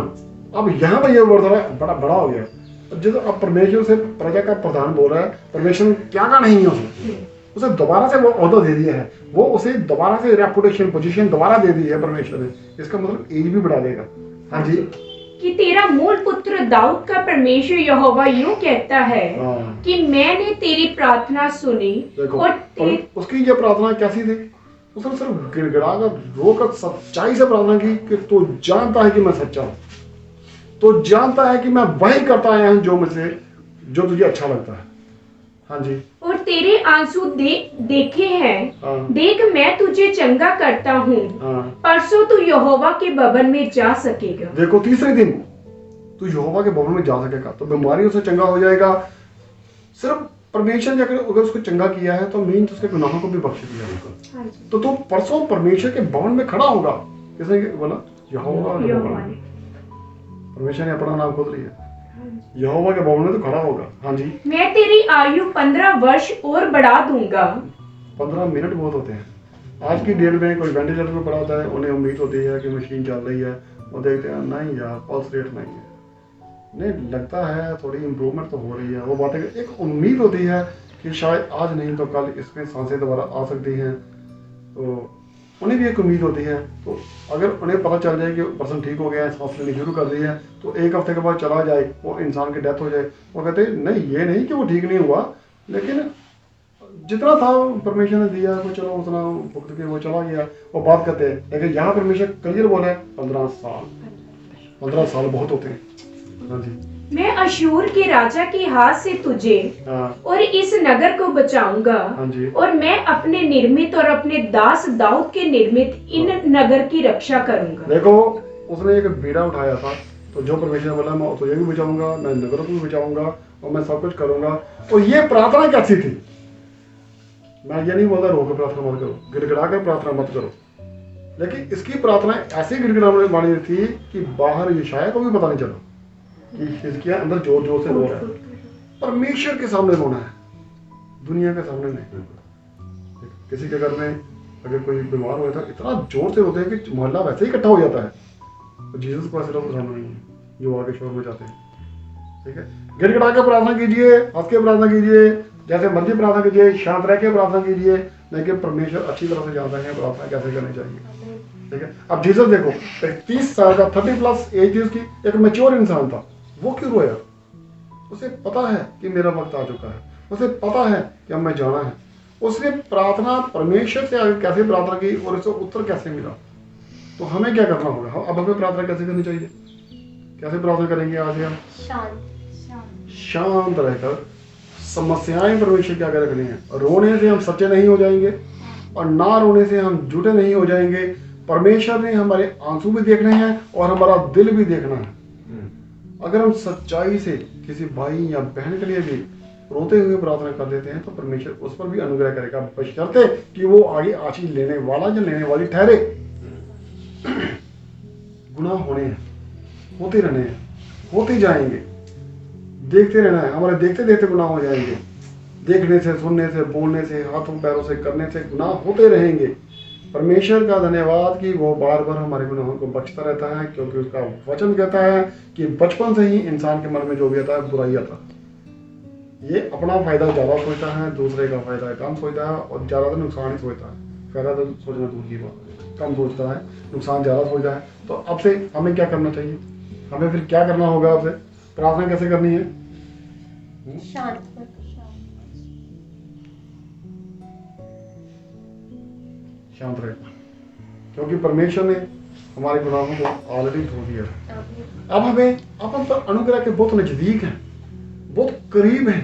B: अब यहाँ पर ये वर्ड बड़ा बड़ा हो गया। जब अब परमेश्वर से प्रजा का प्रधान बोल रहा है, परमेश्वर क्या का नहीं है उसे दोबारा से वो ओहदा दे दिया है, वो उसे दोबारा से रेपुटेशन पोजीशन दोबारा दे दी है परमेश्वर ने। इसका मतलब एज भी बढ़ा देगा। हाँ जी। कि तेरा मूल पुत्र दाऊद का परमेश्वर यहोवा यूं कहता है
A: हाँ।
B: कि मैंने तेरी प्रार्थना सुनी
A: देखो
B: और
A: उसकी ये प्रार्थना कैसी थी? उसने सिर्फ गिड़गिड़ा कर रोकर सच्चाई से प्रार्थना की कि तू जानता है कि मैं सच्चा हूँ, तो जानता है कि मैं वही करता आया हूँ जो तुझे अच्छा लगता है। हाँ जी।
B: और तेरे आंसू देखे हैं।
A: हाँ।
B: देख मैं तुझे चंगा करता हूँ।
A: हाँ।
B: परसों तू यहोवा के भवन में जा सकेगा।
A: देखो तीसरे दिन तू यहोवा के भवन में जा सकेगा, तो बीमारियों से चंगा हो जाएगा। सिर्फ परमेश्वर ने अगर उसको चंगा किया है तो मीन उसके गुनाहों को भी बख्श दिया उसको।
B: हाँ जी।
A: तो तू परसों परमेश्वर के भवन में खड़ा होगा। किसने बोला? यहोवा ने। परमेश्वर ने अपना नाम खोल लिया। यहोवा के भवन में तो खड़ा होगा। हाँ जी।
B: मैं तेरी आयु 15 वर्ष और बढ़ा दूंगा।
A: 15 मिनट बहुत होते हैं। आज की डेट में कोई वेंटिलेटर में पड़ा होता है, उन्हें उम्मीद होती है कि मशीन चल रही है, वो देखते हैं नहीं यार पल्स रेट नहीं है, नहीं लगता है थोड़ी इम्प्रूवमेंट तो हो रही है। वो बातें एक उम्मीद होती है कि शायद आज नहीं तो कल इसमें सांसें दोबारा आ सकती हैं, तो उन्हें भी एक उम्मीद होती है। तो अगर उन्हें पता चल जाए कि पर्सन ठीक हो गया है, सांस लेनी शुरू कर दी है, तो एक हफ्ते के बाद चला जाए, वो इंसान की डेथ हो जाए, वो कहते हैं नहीं ये नहीं कि वो ठीक नहीं हुआ, लेकिन जितना था परमेश्वर ने दिया वो चलो उतना भुगत के वो चला गया, वो बात करते हैं। लेकिन यहाँ परमेश्वर क्लियर बोला है 15 साल। 15 साल बहुत होते हैं। हाँ जी।
B: मैं अशूर के राजा के हाथ से तुझे और इस नगर को बचाऊंगा।
A: हाँ जी।
B: और मैं अपने निर्मित और अपने दास दाऊद के निर्मित इन नगर की रक्षा करूंगा।
A: देखो उसने एक बीड़ा उठाया था, तो जो परमेश्वर ने बोला मैं तुझे भी बचाऊंगा, मैं नगरों को भी बचाऊंगा और मैं सब कुछ करूंगा। और ये प्रार्थना कैसी थी? मैं ये नहीं बोलता रोकर प्रार्थना मत करो, गिड़गिड़ा कर प्रार्थना मत करो, लेकिन इसकी प्रार्थना ऐसी गिड़गिड़ाने वाली थी कि बाहर यशायाह को भी पता नहीं चला कि हिजकिय्याह अंदर जोर जोर से रो रहा है। परमेश्वर के सामने रोना है, दुनिया के सामने नहीं। किसी के घर में अगर कोई बीमार हो जाता है इतना जोर से रोते हैं कि मोहल्ला वैसे ही इकट्ठा हो जाता है। तो जीसस को ऐसे लोग पसंद नहीं है जो आगे शोर में जाते हैं। ठीक है, गिड़गिड़ा के प्रार्थना कीजिए, हंस के प्रार्थना कीजिए, जैसे मर्जी प्रार्थना कीजिए, शांत रह के प्रार्थना कीजिए, लेकिन परमेश्वर अच्छी तरह से जानता है प्रार्थना कैसे करनी चाहिए। ठीक है, अब जीसस देखो 30 साल का 30+ एज थी उसकी, एक मैच्योर इंसान था, वो क्यों रोया? उसे पता है कि मेरा वक्त आ चुका है, उसे पता है कि अब मैं जाना है। उसने प्रार्थना परमेश्वर से आगे कैसे प्रार्थना की और उसे उत्तर कैसे मिला। तो हमें क्या करना होगा? अब हमें प्रार्थना कैसे करनी चाहिए? कैसे प्रार्थना करेंगे आज हम? शांत रहकर समस्याएं परमेश्वर के आगे रखनी है। रोने से हम सच्चे नहीं हो जाएंगे और ना रोने से हम झूठे नहीं हो जाएंगे। परमेश्वर ने हमारे आंसू भी देखने हैं और हमारा दिल भी देखना है। अगर हम सच्चाई से किसी भाई या बहन के लिए भी रोते हुए प्रार्थना कर देते हैं तो परमेश्वर उस पर भी अनुग्रह करेगा, बशर्ते कि वो आगे आशीष लेने वाला या लेने वाली ठहरे। गुनाह होने हैं, होते रहने हैं, होते जाएंगे, देखते रहना है। हमारे देखते देखते गुनाह हो जाएंगे, देखने से, सुनने से, बोलने से, हाथों पैरों से करने से गुनाह होते रहेंगे। परमेश्वर का धन्यवाद कि वो बार बार हमारे गुनाहों को बख्शता रहता है, क्योंकि उसका वचन कहता है कि बचपन से ही इंसान के मन में जो भी आता है बुराई आता है। ये अपना फायदा ज्यादा सोचता है, दूसरे का फायदा कम सोचता है और ज्यादा नुकसान ही सोचता है। फायदा तो सोचना दूर की बात, कम सोचता है, नुकसान ज्यादा सोचता है। तो अब से हमें क्या करना चाहिए? हमें फिर क्या करना होगा? अब से प्रार्थना कैसे करनी है? शांत रहना, क्योंकि परमेश्वर ने हमारे गुनाहों को ऑलरेडी धो दिया है। अब हम पर अनुग्रह के बहुत नजदीक हैं, बहुत करीब हैं।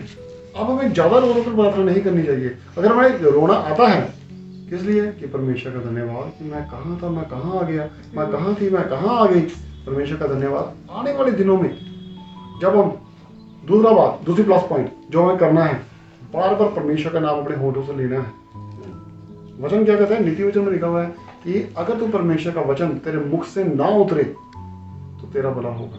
A: अब हमें ज्यादा रो कर प्रार्थना नहीं करनी चाहिए। अगर हमें रोना आता है किस लिए? कि परमेश्वर का धन्यवाद कि मैं कहाँ था, मैं कहाँ आ गया, मैं कहाँ थी, मैं कहाँ आ गई। परमेश्वर का धन्यवाद। आने वाले दिनों में जब हम दूसरी प्लस पॉइंट जो हमें करना है, बार बार परमेश्वर का नाम अपने होठों से लेना है। वचन क्या कहता है? नीति वचन में लिखा हुआ है कि अगर तू परमेश्वर का वचन तेरे मुख से ना उतरे तो तेरा भला होगा।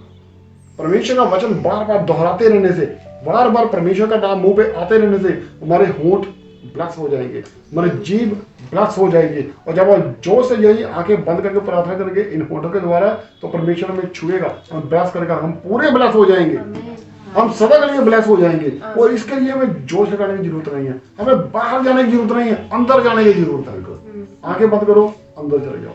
A: परमेश्वर का वचन बार बार दोहराते रहने से, बार बार परमेश्वर का नाम मुंह पे आते रहने से हमारे होंठ ब्लैक्स हो जाएंगे, हमारी जीभ ब्लैक्स हो जाएगी। और जब हम जोर से यही आंखें बंद करके प्रार्थना करेंगे इन होठों के द्वारा, तो परमेश्वर हमें छुएगा, हम ब्लैस करेगा, हम पूरे ब्लैस हो जाएंगे, हम सदा के लिए ब्लैस हो जाएंगे। और इसके लिए हमें जोश लगाने की जरूरत नहीं है, हमें बाहर जाने की जरूरत नहीं है, अंदर जाने की जरूरत है। आंखें बंद करो, अंदर चले जाओ,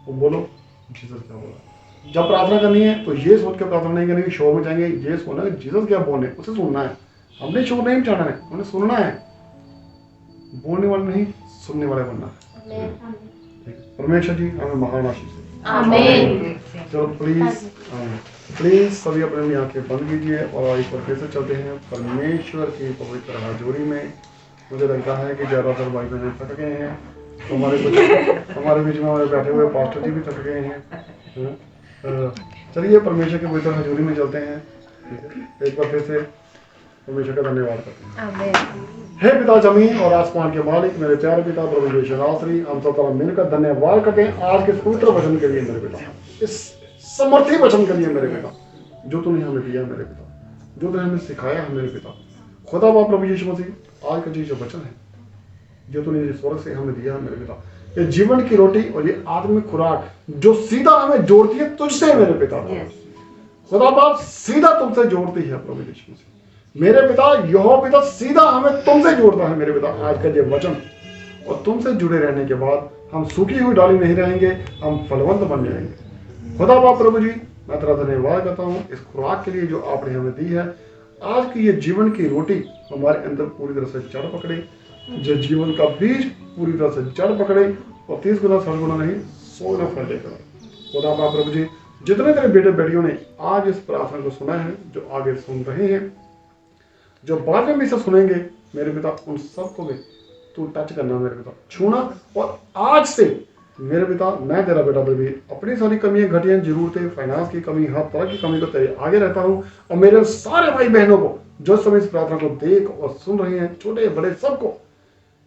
A: वो बोलो जीसस क्या बोला, जब प्रार्थना करनी है तो ये सोच के प्रार्थना नहीं करनी कि शोर में जाएंगे, ये सोचना है जीसस क्या बोले उसे सुनना है। हमने शोर नहीं मचाना है, उन्हें सुनना है, बोलने वाले नहीं सुनने वाले बनना है। परमेश्वर जी हमें महान आशीष दे।
B: आमीन।
A: चलो प्लीज सभी अपने अपनी आंखें बंद कीजिए और एक बार फिर से चलते हैं परमेश्वर की पवित्र हाजुरी में। मुझे लगता है कि ज़्यादातर भाई बहन थक गए हैं, तो हमारे बीच में हमारे बैठे हुए पास्टर जी भी थक गए हैं। चलिए परमेश्वर की पवित्र हाजुरी में चलते हैं। एक बार फिर से परमेश्वर का धन्यवाद करते हैं। हे पिता जमीन और आसमान के मालिक, मेरे प्यारे पिता प्रभु यीशु नासरी, हम सब तरह मिलकर धन्यवाद करते हैं आज के पवित्र वचन के लिए मेरे पिता, इस समर्थी वचन के लिए मेरे पिता, जो तूने हमें दिया मेरे पिता, जो तूने हमें सिखाया है मेरे पिता। खुदा बाप प्रभु यीशु मसीह, आज का जो वचन है जो तूने स्वर्ग से हमें दिया है मेरे पिता, ये जीवन की रोटी और ये आत्मिक खुराक जो सीधा हमें जोड़ती है तुझसे मेरे पिता। खुदा बाप सीधा तुमसे जोड़ती है प्रभु यीशु मसीह मेरे पिता। यहोवा पिता सीधा हमें तुमसे जोड़ता है मेरे पिता आज का ये वचन। और तुमसे जुड़े रहने के बाद हम सूखी हुई डाली नहीं रहेंगे, हम फलवंत बन जाएंगे। खुदा बाप प्रभु जी, मैं तेरा धन्यवाद करता हूँ इस खुराक के लिए जो आपने हमें दी है। आज की ये जीवन की रोटी हमारे अंदर पूरी तरह से जड़ पकड़े, जो जीवन का बीज पूरी तरह से जड़ पकड़े और 30 गुना 60 गुना नहीं 100 गुना फल देकर। खुदा बाप प्रभु जी, जितने तेरे बेटे बेटियों ने आज इस प्रार्थना को सुना है, जो आगे सुन रहे हैं, जो बाद में भी इसे सुनेंगे मेरे पिता, उन सबको भी तू टच करना मेरे पिता, छूना। और आज से मेरे पिता मैं तेरा बेटा भी अपनी सारी कमियां घटियां जरूरतें, फाइनेंस की कमी, हर तरह की कमी को तेरे आगे रहता हूँ। और मेरे सारे भाई बहनों को जो समय इस प्रार्थना को देख और सुन रहे हैं, छोटे बड़े सबको,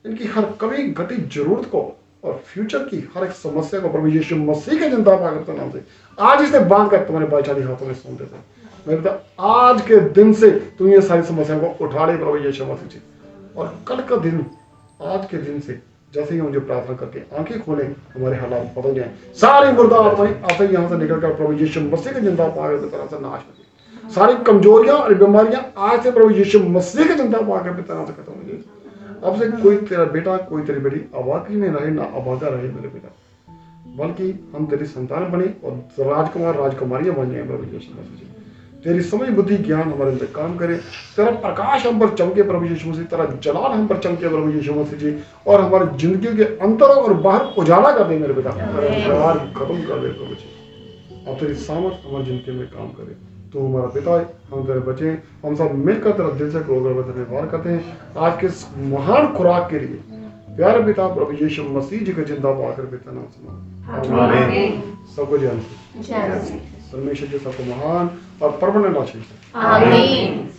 A: इनकी हर कमी घटी जरूरत को और फ्यूचर की हर एक समस्या को प्रभु यीशु मसीह के जिंदा पाकर नाम से आज इसे बांध कर तुम्हारे भाईचारी हाथों में सौंप देता हूं मेरे पिता। आज के दिन से तुम ये सारी समस्याओं को उठा ले प्रभु यीशु मसीह जी। और कल का दिन, आज के दिन से जैसे ही मुझे प्रार्थना करके आंखें खोले, हमारे हालात बदल जाए। सारी मुर्दा आत्माएं आते ही यहाँ से निकल कर प्रभु यीशु मसीह के जिंदा पाकर की तरह से नाश हो जाए। सारी कमजोरियां और बीमारियां आज से प्रभु यीशु मसीह के जिंदा पाकर की तरह से खत्म हो जाए। अब से कोई तेरा बेटा, कोई तेरी बेटी अभागी में रहे, ना अभागा रहे मेरे पिता, बल्कि हम तेरी संतान बने और राजकुमार राजकुमारियां बन जाए प्रभु यीशु मसीह जी। तेरी समझ बुद्धि ज्ञान हमारे अंदर काम करे, तेरा प्रकाश हम पर चमके प्रभु यीशु मसीह, तेरा जलाल हम पर चमके प्रभु यीशु मसीह जी। और हमारी जिंदगी के अंदर और बाहर उजाला कर दे मेरे पिता, खत्म कर दे प्रभु जी। और तेरी सामर्थ हमारी जिंदगी में काम करे। तो हमारा पिता है, हम तेरे बच्चे, हम सब मिलकर तेरा दिल से धन्यवाद करते हैं आज के इस महान खुराक के लिए। प्यारे पिता प्रभु यीशु मसीह जी का जिंदा पाकर पिता नाम सुना सबको जान परमेश्वर जी सबको महान और परमानेंट आशीष। आमीन।